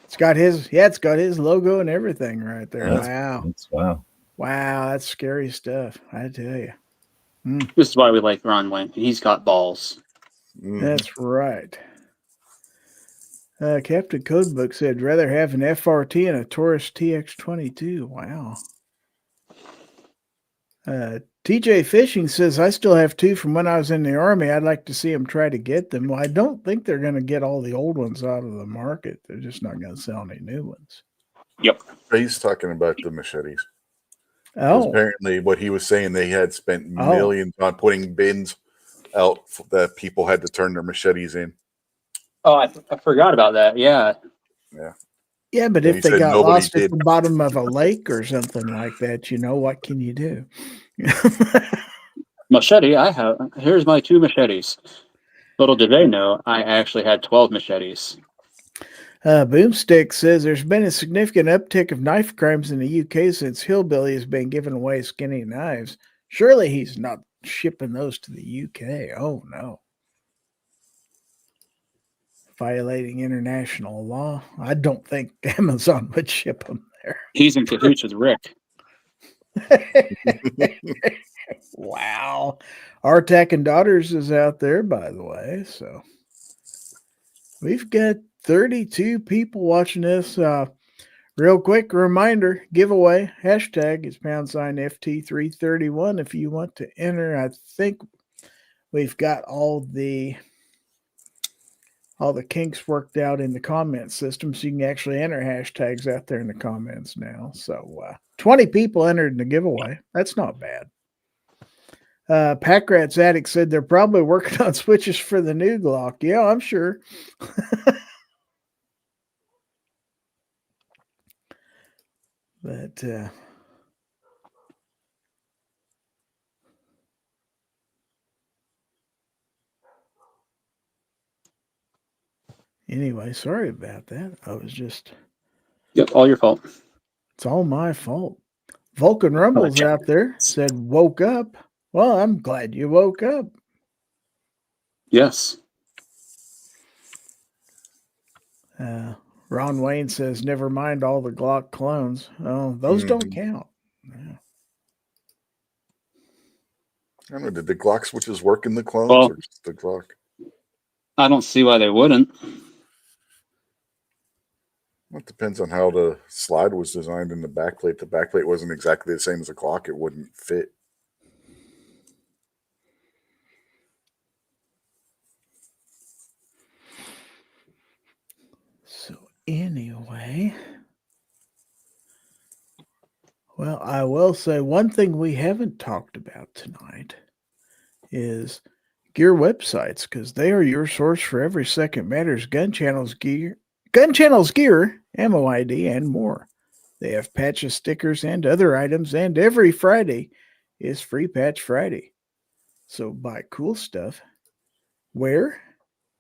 It's got his logo and everything right there. Wow, that's scary stuff. I tell you. This is why we like Ron Wayne. He's got balls. That's right. Captain Codebook said, rather have an FRT and a Taurus TX22. Wow. TJ Fishing says, I still have 2 from when I was in the Army. I'd like to see them try to get them. Well, I don't think they're going to get all the old ones out of the market. They're just not going to sell any new ones. Yep. He's talking about the machetes. Oh. Apparently what he was saying, they had spent millions on putting bins out that people had to turn their machetes in. Oh, I forgot about that. Yeah. Yeah, but if they got lost at the bottom of a lake or something like that, what can you do? Machete, here's my 2 machetes. Little did they know, I actually had 12 machetes. Boomstick says there's been a significant uptick of knife crimes in the UK since Hillbilly has been giving away skinny knives. Surely he's not shipping those to the UK. Oh, no. Violating international law. I don't think Amazon would ship them there. He's in cahoots with Rick. Wow. Artak and Daughters is out there, by the way. So we've got 32 people watching this. Real quick reminder, giveaway, hashtag is #FT331 if you want to enter. I think we've got all the kinks worked out in the comment system, so you can actually enter hashtags out there in the comments now. So 20 people entered in the giveaway. That's not bad. Packrat's Addict said they're probably working on switches for the new Glock. Yeah, I'm sure. But anyway, sorry about that. I was just... Yep, all your fault. It's all my fault. Vulcan Rumbles out there said, woke up. Well, I'm glad you woke up. Yes. Ron Wayne says, never mind all the Glock clones. Oh, those don't count. Yeah. I don't know, did the Glock switches work in the clones or just the Glock? I don't see why they wouldn't. Well, it depends on how the slide was designed in the backplate. The backplate wasn't exactly the same as the Glock. It wouldn't fit. So anyway, well, I will say one thing we haven't talked about tonight is gear websites, because they are your source for every second matters gun channels gear, ammo ID, and more. They have patches, stickers, and other items, and every Friday is Free Patch Friday. So buy cool stuff. Where?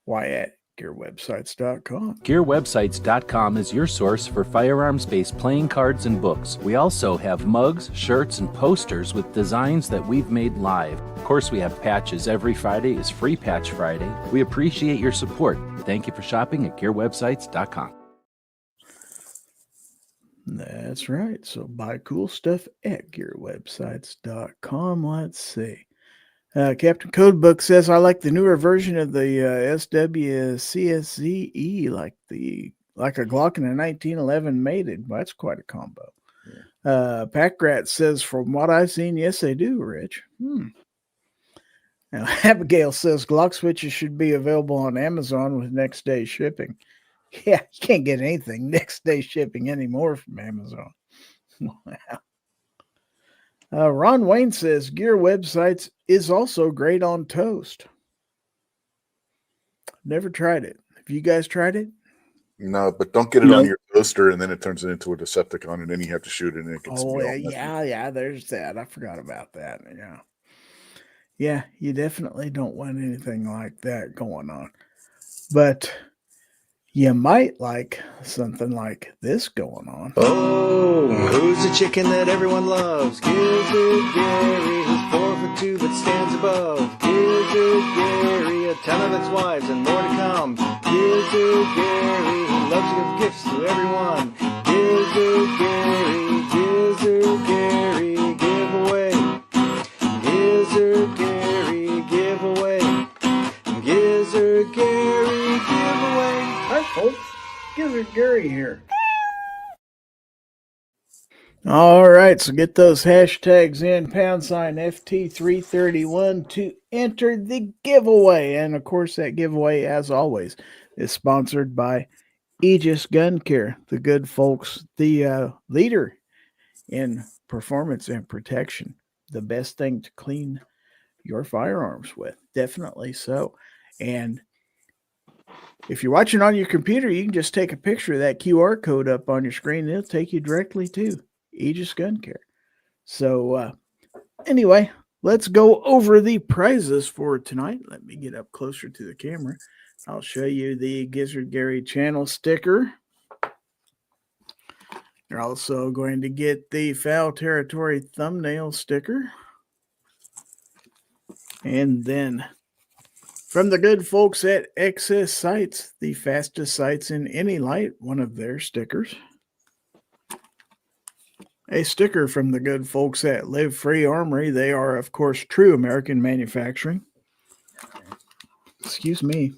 Why, at GearWebsites.com. GearWebsites.com is your source for firearms-based playing cards and books. We also have mugs, shirts, and posters with designs that we've made live. Of course, we have patches. Every Friday is Free Patch Friday. We appreciate your support. Thank you for shopping at GearWebsites.com. That's right. So buy cool stuff at GearWebsites.com. Let's see. Captain Codebook says, I like the newer version of the SWCSZE, like a Glock and a 1911 mated. Well, that's quite a combo. Yeah. Packrat says, from what I've seen, yes, they do, Rich. Now, Abigail says, Glock switches should be available on Amazon with next day shipping. Yeah, you can't get anything next day shipping anymore from Amazon. Wow. Ron Wayne says Gear Websites is also great on toast. Never tried it. Have you guys tried it? No, but don't get it on your toaster and then it turns it into a Decepticon and then you have to shoot it and it gets yeah, there's that. I forgot about that. Yeah, you definitely don't want anything like that going on. But you might like something like this going on. Oh, who's the chicken that everyone loves? Gizzard Gary, who's 4'2" but stands above. Gizzard Gary, a ton of its wives and more to come. Gizzard Gary, who loves to give gifts to everyone. Gizzard Gary, Gizzard Gary, giveaway. Gizzard Gary, giveaway. Gizzard Gary, giveaway. Hi, folks. Gizzard Gary here. All right, so get those hashtags in, #FT331 to enter the giveaway. And, of course, that giveaway, as always, is sponsored by Aegis Gun Care, the good folks, the leader in performance and protection. The best thing to clean your firearms with. Definitely so. And if you're watching on your computer, you can just take a picture of that QR code up on your screen. It'll take you directly to Aegis Gun Care. So anyway, let's go over the prizes for tonight. Let me get up closer to the camera. I'll show you the Gizzard Gary channel sticker. You're also going to get the Fowl Territory thumbnail sticker. And then from the good folks at Excess Sights, the fastest sights in any light, one of their stickers. A sticker from the good folks at Live Free Armory. They are, of course, true American manufacturing. Excuse me.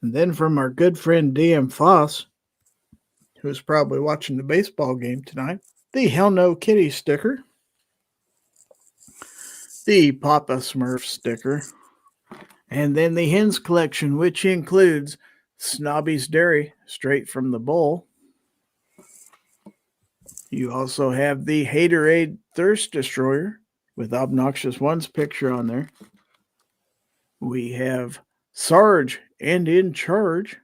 And then from our good friend DM Foss, who's probably watching the baseball game tonight, the Hell No Kitty sticker. The Papa Smurf sticker. And then the Hens collection, which includes Snobby's Dairy, straight from the bowl. You also have the Haterade Thirst Destroyer with Obnoxious One's picture on there. We have Sarge and In Charge.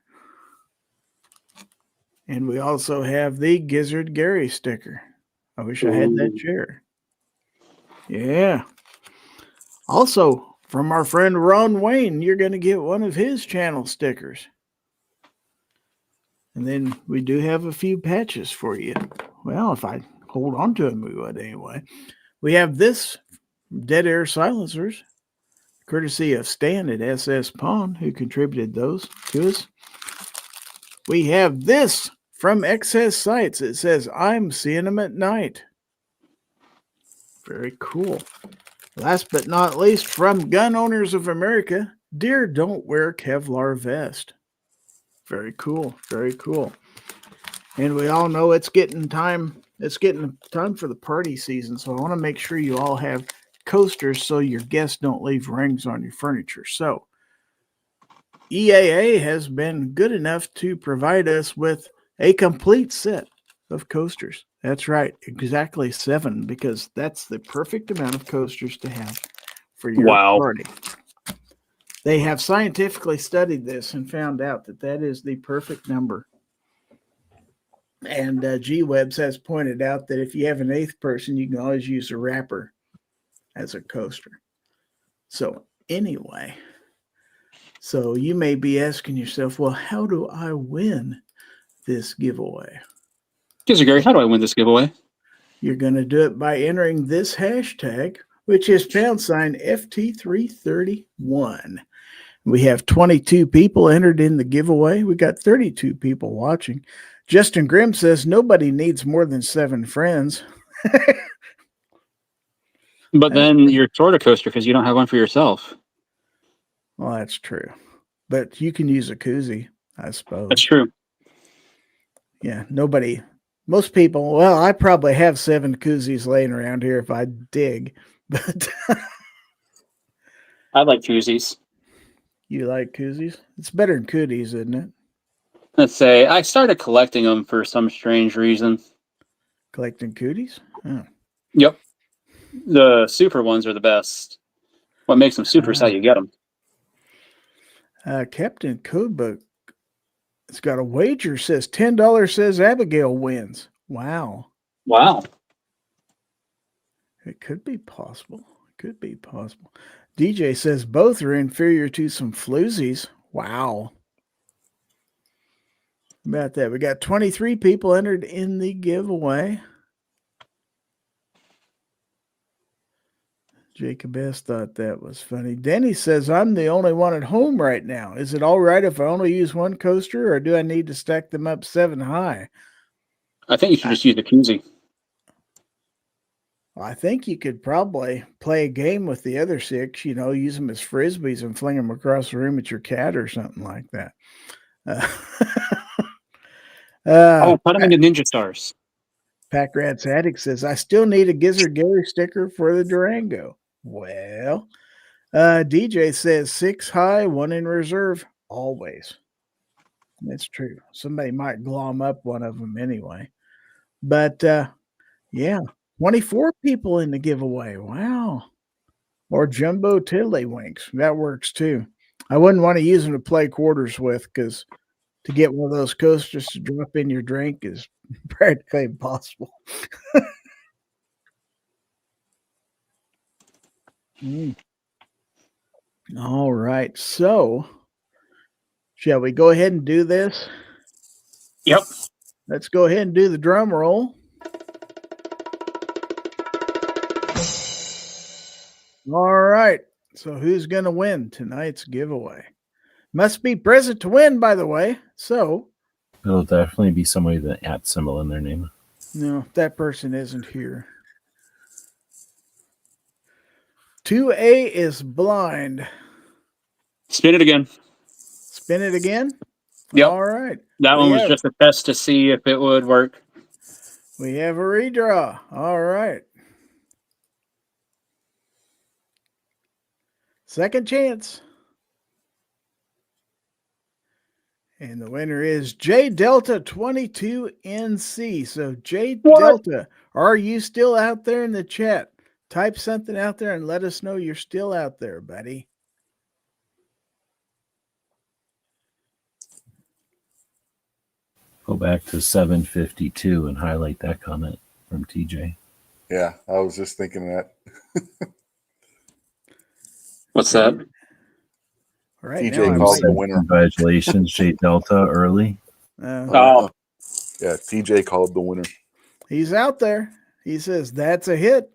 And we also have the Gizzard Gary sticker. I wish I had that chair. Yeah. Also, from our friend Ron Wayne, you're going to get one of his channel stickers. And then we do have a few patches for you. Well, if I hold on to them, we would anyway. We have this Dead Air Silencers, courtesy of Stan at SS Pawn, who contributed those to us. We have this from Excess Sights. It says, I'm seeing them at night. Very cool. Last but not least, from Gun Owners of America, Deer Don't Wear Kevlar Vest. Very cool. Very cool. And we all know it's getting time for the party season, so I want to make sure you all have coasters so your guests don't leave rings on your furniture. So EAA has been good enough to provide us with a complete set of coasters. That's right, exactly 7, because that's the perfect amount of coasters to have for your party. They have scientifically studied this and found out that that is the perfect number. And G-Webs has pointed out that if you have an 8th person, you can always use a wrapper as a coaster. So anyway, So you may be asking yourself, well, how do I win this giveaway? Gizzard Gary, how do I win this giveaway? You're going to do it by entering this hashtag, which is #FT331. We have 22 people entered in the giveaway. We got 32 people watching. Justin Grimm says nobody needs more than 7 friends. But then you're sort of coaster because you don't have one for yourself. Well, that's true. But you can use a koozie, I suppose. That's true. Yeah, most people, well, I probably have 7 koozies laying around here if I dig. But I like koozies. you like koozies? It's better than cooties, isn't it? Let's say I started collecting them for some strange reason. Collecting cooties? Oh. Yep. The super ones are the best. What makes them super is how you get them. Captain Codebook, it's got a wager, says $10, says Abigail wins. Wow. Wow. It could be possible. Could be possible. DJ says both are inferior to some floozies. Wow. About that. We got 23 people entered in the giveaway. Jacob S. thought that was funny. Denny says, I'm the only one at home right now. Is it all right if I only use one coaster, or do I need to stack them up 7 high? I think you should just use the koozie. I think you could probably play a game with the other 6, use them as frisbees and fling them across the room at your cat or something like that. Put them into Ninja Stars. Pack Rat's Attic says, I still need a Gizzard Gary sticker for the Durango. Well, DJ says 6 high, 1 in reserve, always. That's true. Somebody might glom up one of them anyway. But, yeah, 24 people in the giveaway. Wow. Or Jumbo Tiddlywinks. That works too. I wouldn't want to use them to play quarters with, because to get one of those coasters to drop in your drink is practically impossible. All right. So, shall we go ahead and do this? Yep. Let's go ahead and do the drum roll. All right. So, who's going to win tonight's giveaway? Must be present to win, by the way. So, it'll definitely be somebody with an @ symbol in their name. No, that person isn't here. 2A is blind. Spin it again. Spin it again? Yep. All right. That one was just a test to see if it would work. We have a redraw. All right. Second chance. And the winner is J Delta 22NC. So J Delta, are you still out there in the chat? Type something out there and let us know you're still out there, buddy. Go back to 752 and highlight that comment from TJ. Yeah, I was just thinking that. What's that? Right TJ called the winner. Congratulations, J Delta, early. Oh. Yeah, TJ called the winner. He's out there. He says, that's a hit.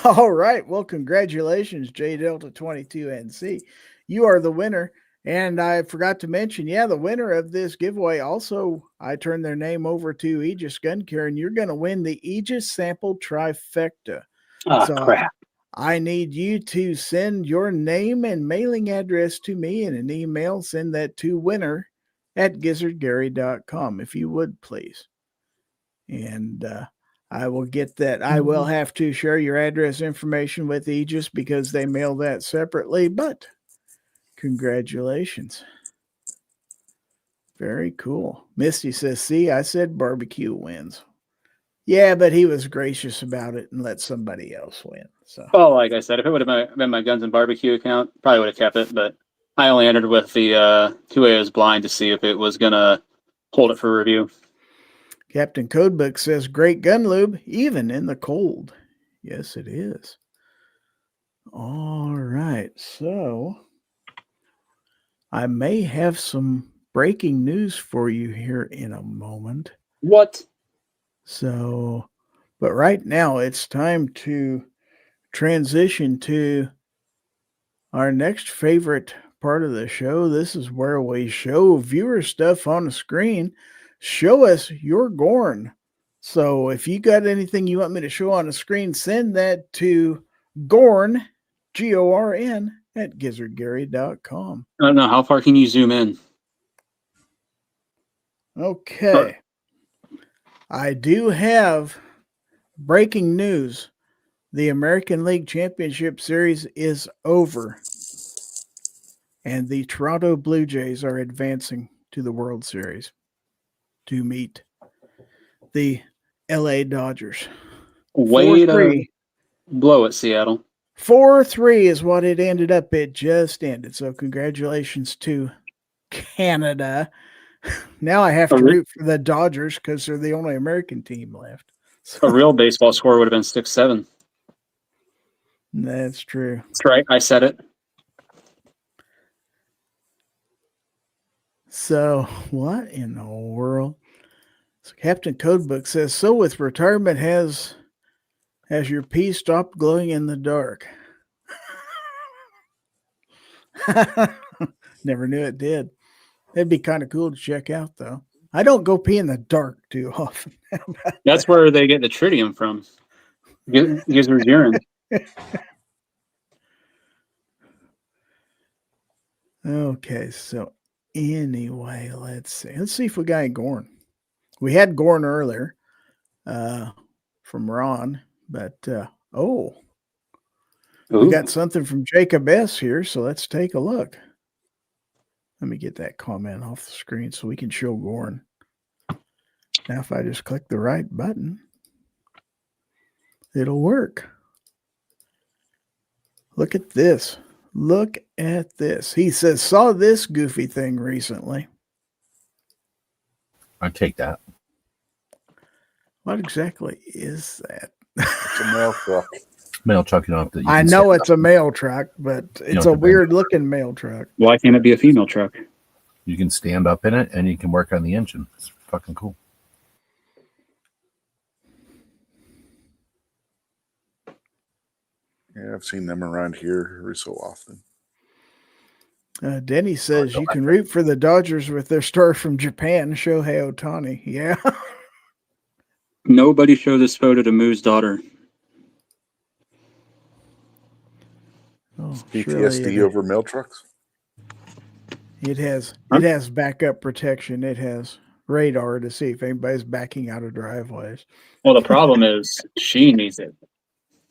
All right. Well, congratulations, J Delta 22NC. You are the winner. And I forgot to mention, the winner of this giveaway, also, I turned their name over to Aegis Gun Care, and you're going to win the Aegis Sample Trifecta. Oh, so crap. I need you to send your name and mailing address to me in an email. Send that to winner@gizzardgary.com, if you would, please. And I will get that. I will have to share your address information with Aegis because they mail that separately, but congratulations. Very cool. Misty says, see, I said barbecue wins. Yeah, but he was gracious about it and let somebody else win. So, well, like I said, if it would have been my Guns and Barbecue account, probably would have kept it, but I only entered with the 2A as blind to see if it was going to hold it for review. Captain Codebook says, great gun lube, even in the cold. Yes, it is. All right. So, I may have some breaking news for you here in a moment. What? So, but right now it's time to transition to our next favorite part of the show. This is where we show viewer stuff on the screen. Show us your Gorn. So if you got anything you want me to show on the screen, send that to Gorn, Gorn, at gizzardgary.com. I don't know. How far can you zoom in? Okay. I do have breaking news. The American League Championship Series is over, and the Toronto Blue Jays are advancing to the World Series to meet the LA Dodgers. Way to 4-3. blow it, Seattle. 4-3 is what it ended up. It just ended. So congratulations to Canada. Now I have to root for the Dodgers because they're the only American team left. So, A real baseball score would have been 6-7. that's true. That's right. I said it. So what in the world? So Captain Codebook says, so with retirement has your pee stopped glowing in the dark? Never knew it did. It'd be kind of cool to check out, though. I don't go pee in the dark too often. That's where they get the tritium from. Gizzard's urine. Okay, so anyway, let's see. Let's see if we got any Gorn. We had Gorn earlier from Ron, but we got something from Jacob S. here, so let's take a look. Let me get that comment off the screen so we can show Gorn. Now, if I just click the right button, it'll work. Look at this. Look at this. He says, saw this goofy thing recently. I take that. What exactly is that? It's a mail truck. Mail truck, you don't have to. I know it's a mail truck, but it's a weird looking mail truck. Why can't it be a female truck? You can stand up in it and you can work on the engine. It's fucking cool. Yeah, I've seen them around here every so often. Denny says you can root for the Dodgers with their star from Japan, Shohei Ohtani. Yeah. Nobody show this photo to Moo's daughter. Oh, PTSD over mail trucks? It has backup protection. It has radar to see if anybody's backing out of driveways. Well, the problem is she needs it.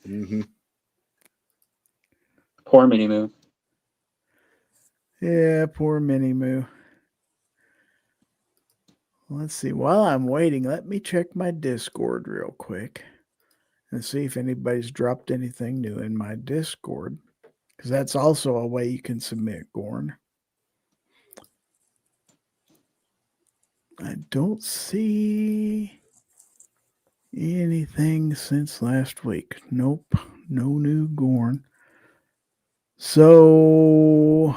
Mm-hmm. Poor Minnie Moo. Yeah, poor Minnie Moo. Let's see. While I'm waiting, let me check my Discord real quick and see if anybody's dropped anything new in my Discord, because that's also a way you can submit Gorn. I don't see anything since last week. Nope, no new Gorn. So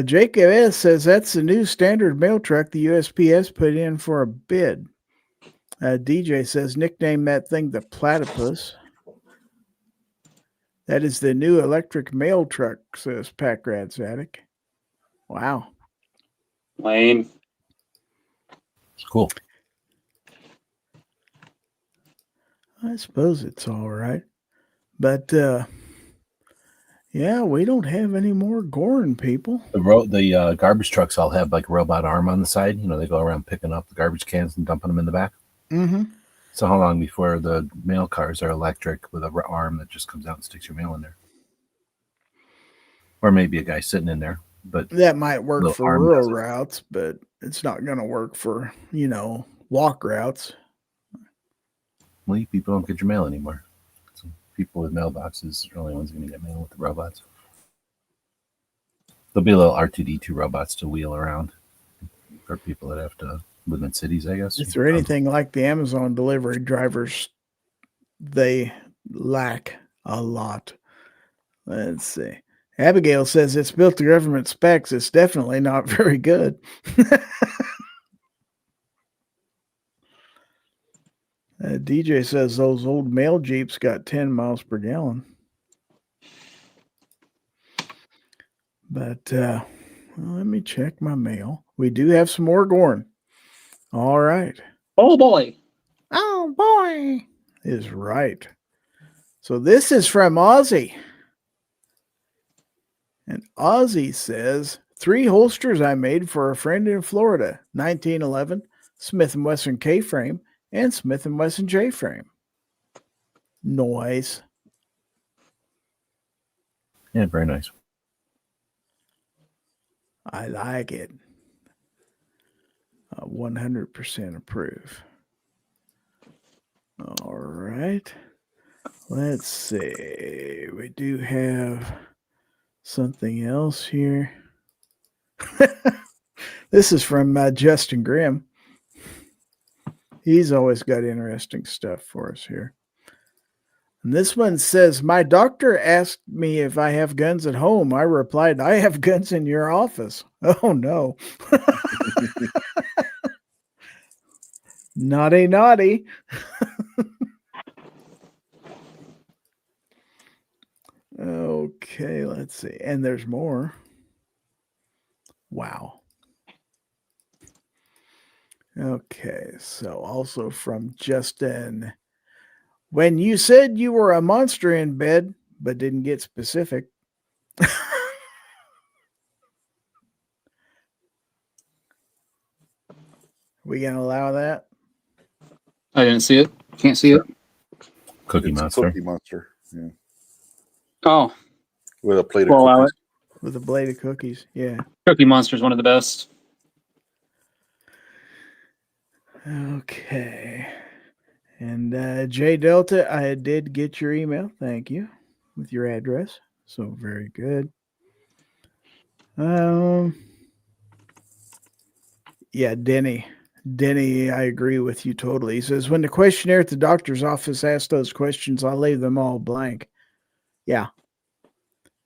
Jacob S. says that's the new standard mail truck the USPS put in for a bid. DJ says nickname that thing the platypus. That is the new electric mail truck, says Packrad's Attic. Wow. Lame. It's cool. I suppose it's all right. But yeah, we don't have any more Gorn, people. The garbage trucks all have like a robot arm on the side. You know, they go around picking up the garbage cans and dumping them in the back. Mm-hmm. So how long before the mail cars are electric with an arm that just comes out and sticks your mail in there? Or maybe a guy sitting in there. But that might work little for arm rural doesn't. routes, but it's not going to work for, walk routes. Well, people don't get your mail anymore. So people with mailboxes are the only ones going to get mail with the robots. There'll be a little R2D2 robots to wheel around for people that have to live in cities, I guess. Is there anything like the Amazon delivery drivers? They lack a lot. Let's see. Abigail says it's built to government specs. It's definitely not very good. DJ says those old mail Jeeps got 10 miles per gallon. But well, let me check my mail. We do have some more Gorn. All right. Oh boy. Oh boy is right. So this is from Ozzy. And Ozzy says, 3 holsters I made for a friend in Florida, 1911, Smith & Wesson K-frame, and Smith & Wesson J-frame. Nice. Yeah, very nice. I like it. 100% approve. All right. Let's see. We do have something else here. This is from Justin Grimm. He's always got interesting stuff for us here. And this one says, my doctor asked me if I have guns at home. I replied, I have guns in your office. Oh, no. Naughty, naughty. Okay, let's see. And there's more. Wow. Okay, so also from Justin. When you said you were a monster in bed, but didn't get specific. We going to allow that? I didn't see it. Can't see it. Cookie It's Monster. a Cookie Monster. Yeah. Oh, With a plate of well, allow cookies. it. With a blade of cookies. Yeah. Cookie Monster is one of the best. Okay. And J Delta, I did get your email. Thank you. With your address. So very good. Yeah, Denny, I agree with you totally. He says, when the questionnaire at the doctor's office asks those questions, I leave them all blank. Yeah.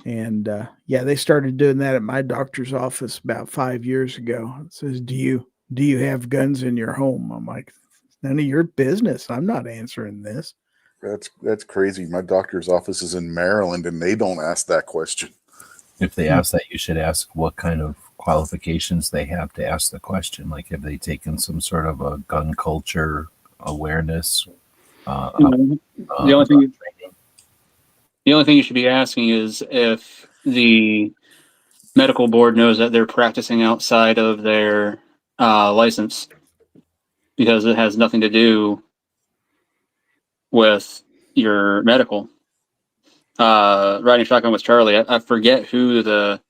And yeah, they started doing that at my doctor's office about 5 years ago. It says, do you have guns in your home? I'm like, none of your business. I'm not answering this. That's crazy. My doctor's office is in Maryland, and they don't ask that question. If they ask that, you should ask what kind of qualifications they have to ask the question. Like, have they taken some sort of a gun culture awareness? The only thing you should be asking is if the medical board knows that they're practicing outside of their license, because it has nothing to do with your medical. Riding shotgun with Charlie, I forget who the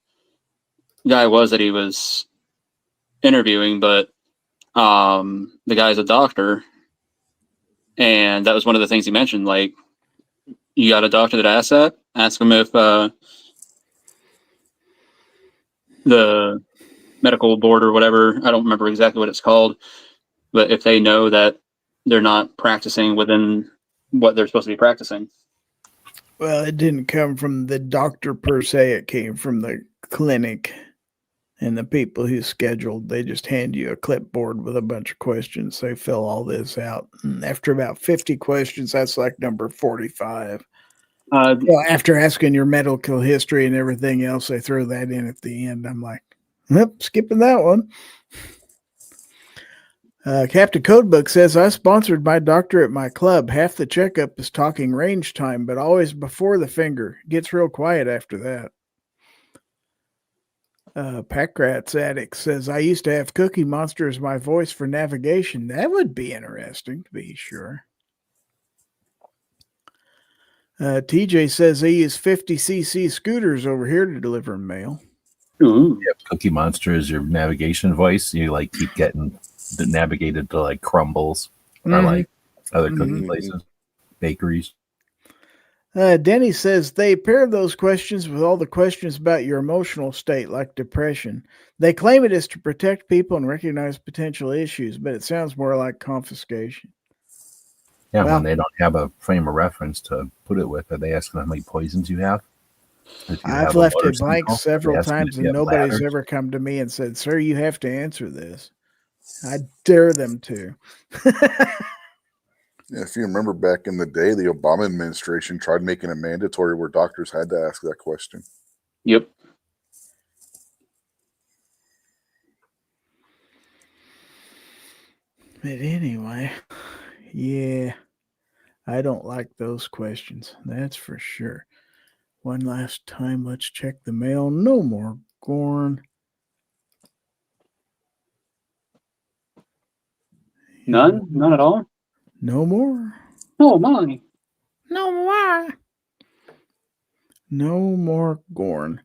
guy was that he was interviewing, but the guy's a doctor, and that was one of the things he mentioned. Like, you got a doctor that asks that? Ask him if the medical board or whatever, I don't remember exactly what it's called, but if they know that they're not practicing within what they're supposed to be practicing. Well, it didn't come from the doctor per se. It came from the clinic and the people who scheduled. They just hand you a clipboard with a bunch of questions. They fill all this out. And after about 50 questions, that's like number 45. Well, after asking your medical history and everything else, they throw that in at the end. I'm like, nope, skipping that one. Captain Codebook says, I sponsored my doctor at my club. Half the checkup is talking range time, but always before the finger. Gets real quiet after that. Packrat's Addict says, I used to have Cookie Monster as my voice for navigation. That would be interesting, to be sure. TJ says they use 50cc scooters over here to deliver mail. Ooh. Yep, Cookie Monster is your navigation voice. You like keep getting navigated to like Crumbles or like other cookie places, bakeries. Denny says they pair those questions with all the questions about your emotional state, like depression. They claim it is to protect people and recognize potential issues, but it sounds more like confiscation. Yeah, Well, when they don't have a frame of reference to put it with, are they asking how many poisons you have? If you I've have a left it blank motorcycle, they several ask you times if you and have nobody's ladders. ever come to me and said, "Sir, you have to answer this." I dare them to. Yeah, if you remember back in the day, the Obama administration tried making it mandatory where doctors had to ask that question. Yep. But anyway, yeah, I don't like those questions. That's for sure. One last time, let's check the mail. No more Gorn. None? None at all? No more. Oh, my. No more. No more Gorn.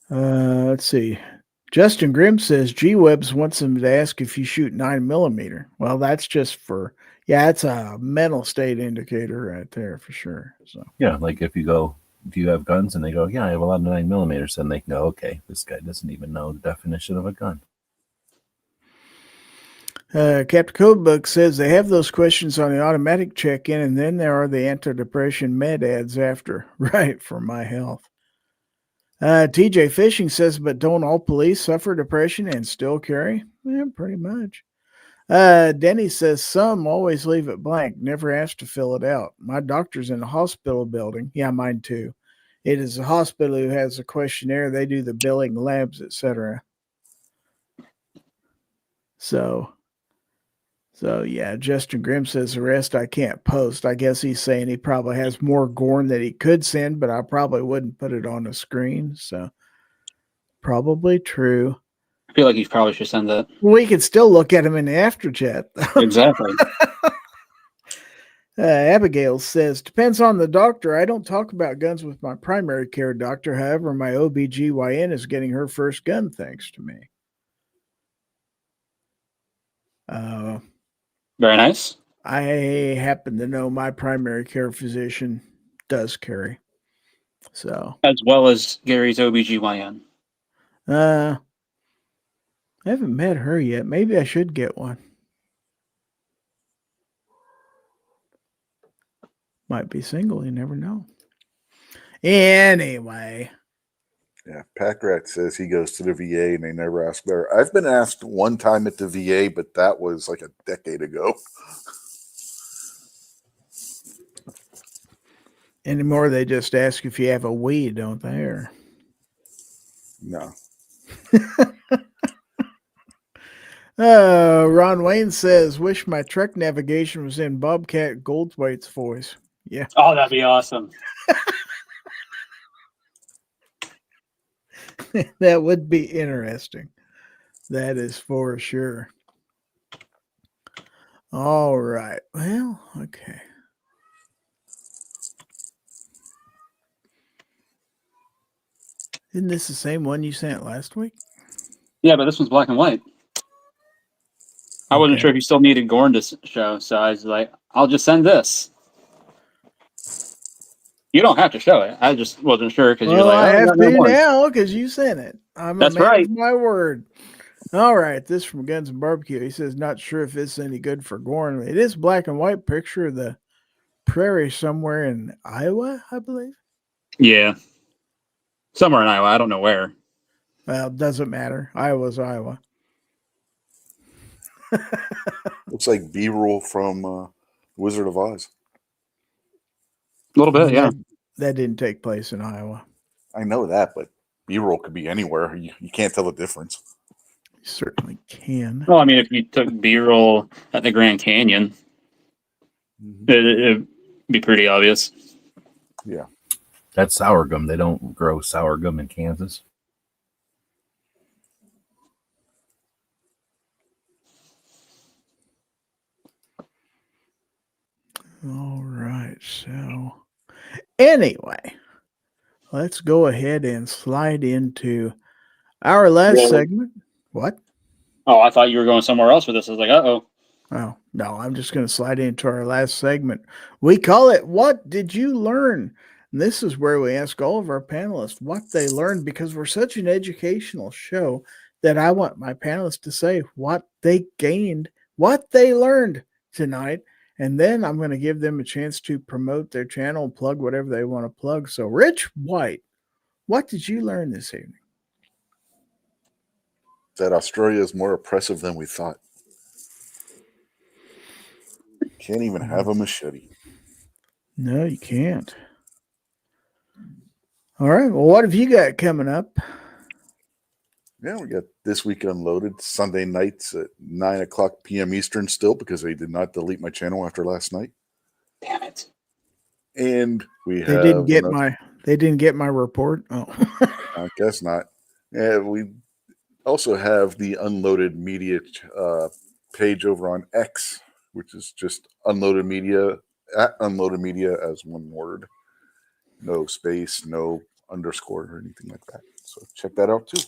Let's see. Justin Grimm says G-Webs wants him to ask if you shoot 9mm. Well, that's just for, yeah, it's a mental state indicator right there for sure. So Yeah, like if you have guns and they go, yeah, I have a lot of 9mm, then they can go, okay, this guy doesn't even know the definition of a gun. Captain Codebook says they have those questions on the automatic check-in, and then there are the antidepressant med ads after. Right, for my health. TJ Fishing says, but don't all police suffer depression and still carry? Yeah, pretty much. Denny says some always leave it blank, never asked to fill it out. My doctor's in a hospital building. Yeah, mine too. It is a hospital who has a questionnaire. They do the billing, labs, etc. So yeah, Justin Grimm says the rest I can't post. I guess he's saying he probably has more Gorn that he could send, but I probably wouldn't put it on the screen. So probably true. I feel like you probably should send that. We could still look at him in the after chat. Exactly. Abigail says, depends on the doctor. I don't talk about guns with my primary care doctor. However, my OBGYN is getting her first gun thanks to me. Very nice. I happen to know my primary care physician does carry. So As well as Gary's OBGYN. I haven't met her yet. Maybe I should get one. Might be single, you never know. Anyway. Yeah, Packrat says he goes to the VA and they never ask there. I've been asked one time at the VA, but that was like a decade ago. Anymore, they just ask if you have a weed, don't they? Or No. Ron Wayne says, wish my truck navigation was in Bobcat Goldthwait's voice. Yeah. Oh, that'd be awesome. That would be interesting. That is for sure. All right. Well, okay. Isn't this the same one you sent last week? Yeah, but this one's black and white. I wasn't Okay. sure if you still needed Gorn to show, so I was like, I'll just send this. You don't have to show it. I just wasn't sure because you're Well, like, I oh, have got no to more. now because you sent it. I'm That's a man right. of my word. All right, this from Guns and Barbecue. He says, not sure if this is any good for Gorn. It is black and white picture of the prairie somewhere in Iowa, I believe. Yeah. Somewhere in Iowa. I don't know where. Well, it doesn't matter. Iowa's Iowa. Looks like B-roll from Wizard of Oz. A little bit, yeah. That didn't take place in Iowa. I know that, but B-roll could be anywhere. You can't tell the difference. You certainly can. Well, I mean, if you took B-roll at the Grand Canyon, it'd be pretty obvious. Yeah. That's sorghum. They don't grow sorghum in Kansas. All right. So, anyway, let's go ahead and slide into our last segment. What? Oh, I thought you were going somewhere else with this. I was like, uh-oh. Oh, no, I'm just going to slide into our last segment. We call it What Did You Learn? And this is where we ask all of our panelists what they learned, because we're such an educational show that I want my panelists to say what they gained, what they learned tonight, And then I'm going to give them a chance to promote their channel, plug whatever they want to plug. So, Rich White, what did you learn this evening? That Australia is more oppressive than we thought. Can't even have a machete. No, you can't. All right. Well, what have you got coming up? Yeah, we got This Week Unloaded Sunday nights at 9:00 p.m. Eastern still, because they did not delete my channel after last night. Damn it. And we They have didn't get my report. Oh. I guess not. Yeah, we also have the Unloaded Media page over on X, which is just Unloaded Media, at Unloaded Media as one word. No space, no underscore or anything like that. So check that out too.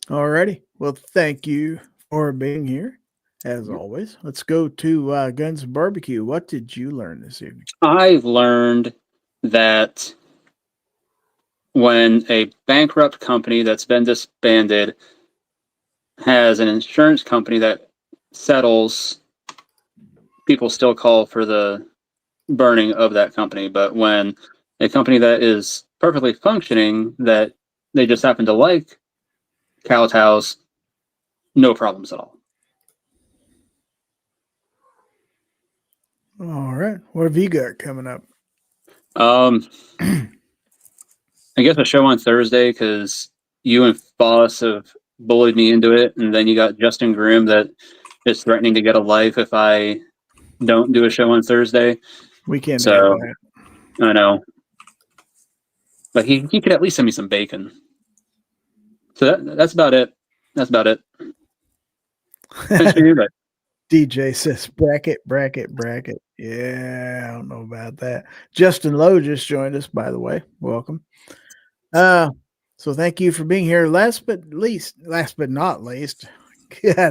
All righty. Well, thank you for being here, as always. Let's go to Guns and Barbecue. What did you learn this evening? I've learned that when a bankrupt company that's been disbanded has an insurance company that settles, people still call for the burning of that company. But when a company that is perfectly functioning, that they just happen to like kowtows, no problems at all. All right. What have you got coming up? I guess a show on Thursday, because you and Foss have bullied me into it, and then you got Justin Grimm that is threatening to get a life if I don't do a show on Thursday. We can't So, have that. I know. But he could at least send me some bacon. So that's about it. That's about it. Thanks for your invite. DJ says bracket. Yeah, I don't know about that. Justin Lowe just joined us, by the way. Welcome. So thank you for being here. Last but not least. Yeah,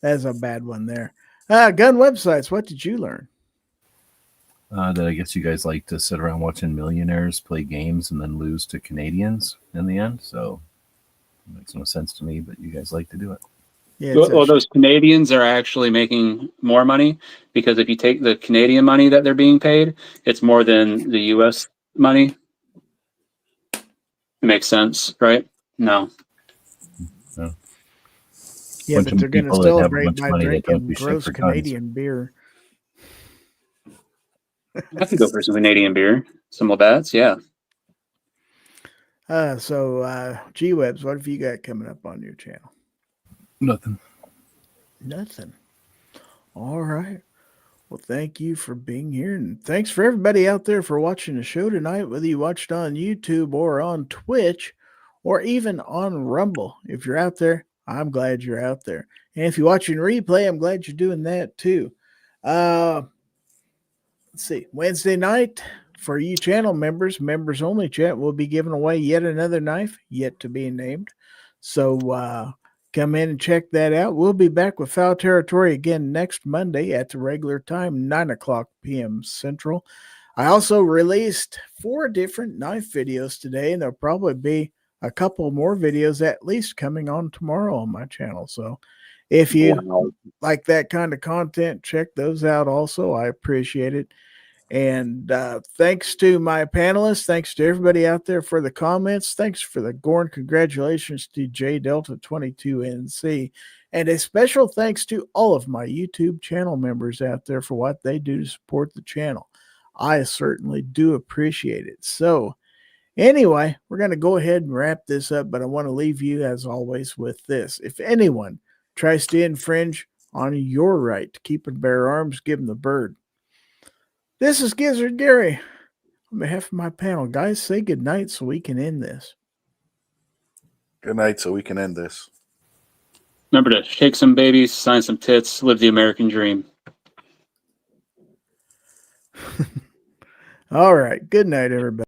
that's a bad one there. Gun websites. What did you learn? That I guess you guys like to sit around watching millionaires play games and then lose to Canadians in the end. So it makes no sense to me, but you guys like to do it. Yeah, Well, those Canadians are actually making more money, because if you take the Canadian money that they're being paid, it's more than the U.S. money. It makes sense, right? No. Yeah, Bunch but of they're going to people that have a celebrate bunch of by money that don't drinking do shit gross for guns. Canadian beer. I could go for some Canadian beer. Some Labatt's, yeah. So G-Webs, what have you got coming up on your channel? Nothing. All right. Well, thank you for being here. And thanks for everybody out there for watching the show tonight, whether you watched on YouTube or on Twitch or even on Rumble. If you're out there, I'm glad you're out there. And if you're watching replay, I'm glad you're doing that too. Let's see. Wednesday night, for you channel members only chat, we'll be giving away yet another knife, yet to be named. So come in and check that out. We'll be back with Fowl Territory again next Monday at the regular time, 9:00 p.m. Central. I also released 4 different knife videos today, and there'll probably be a couple more videos at least coming on tomorrow on my channel. So if you like that kind of content, check those out also. I appreciate it. And thanks to my panelists. Thanks to everybody out there for the comments. Thanks for the Gorn. Congratulations to J Delta 22NC. And a special thanks to all of my YouTube channel members out there for what they do to support the channel. I certainly do appreciate it. So anyway, we're going to go ahead and wrap this up, but I want to leave you, as always, with this. If anyone tries to infringe on your right to keep and bear arms, give them the bird. This is Gizzard Gary. On behalf of my panel, guys, say good night so we can end this. Good night, so we can end this. Remember to shake some babies, sign some tits, live the American dream. All right. Good night, everybody.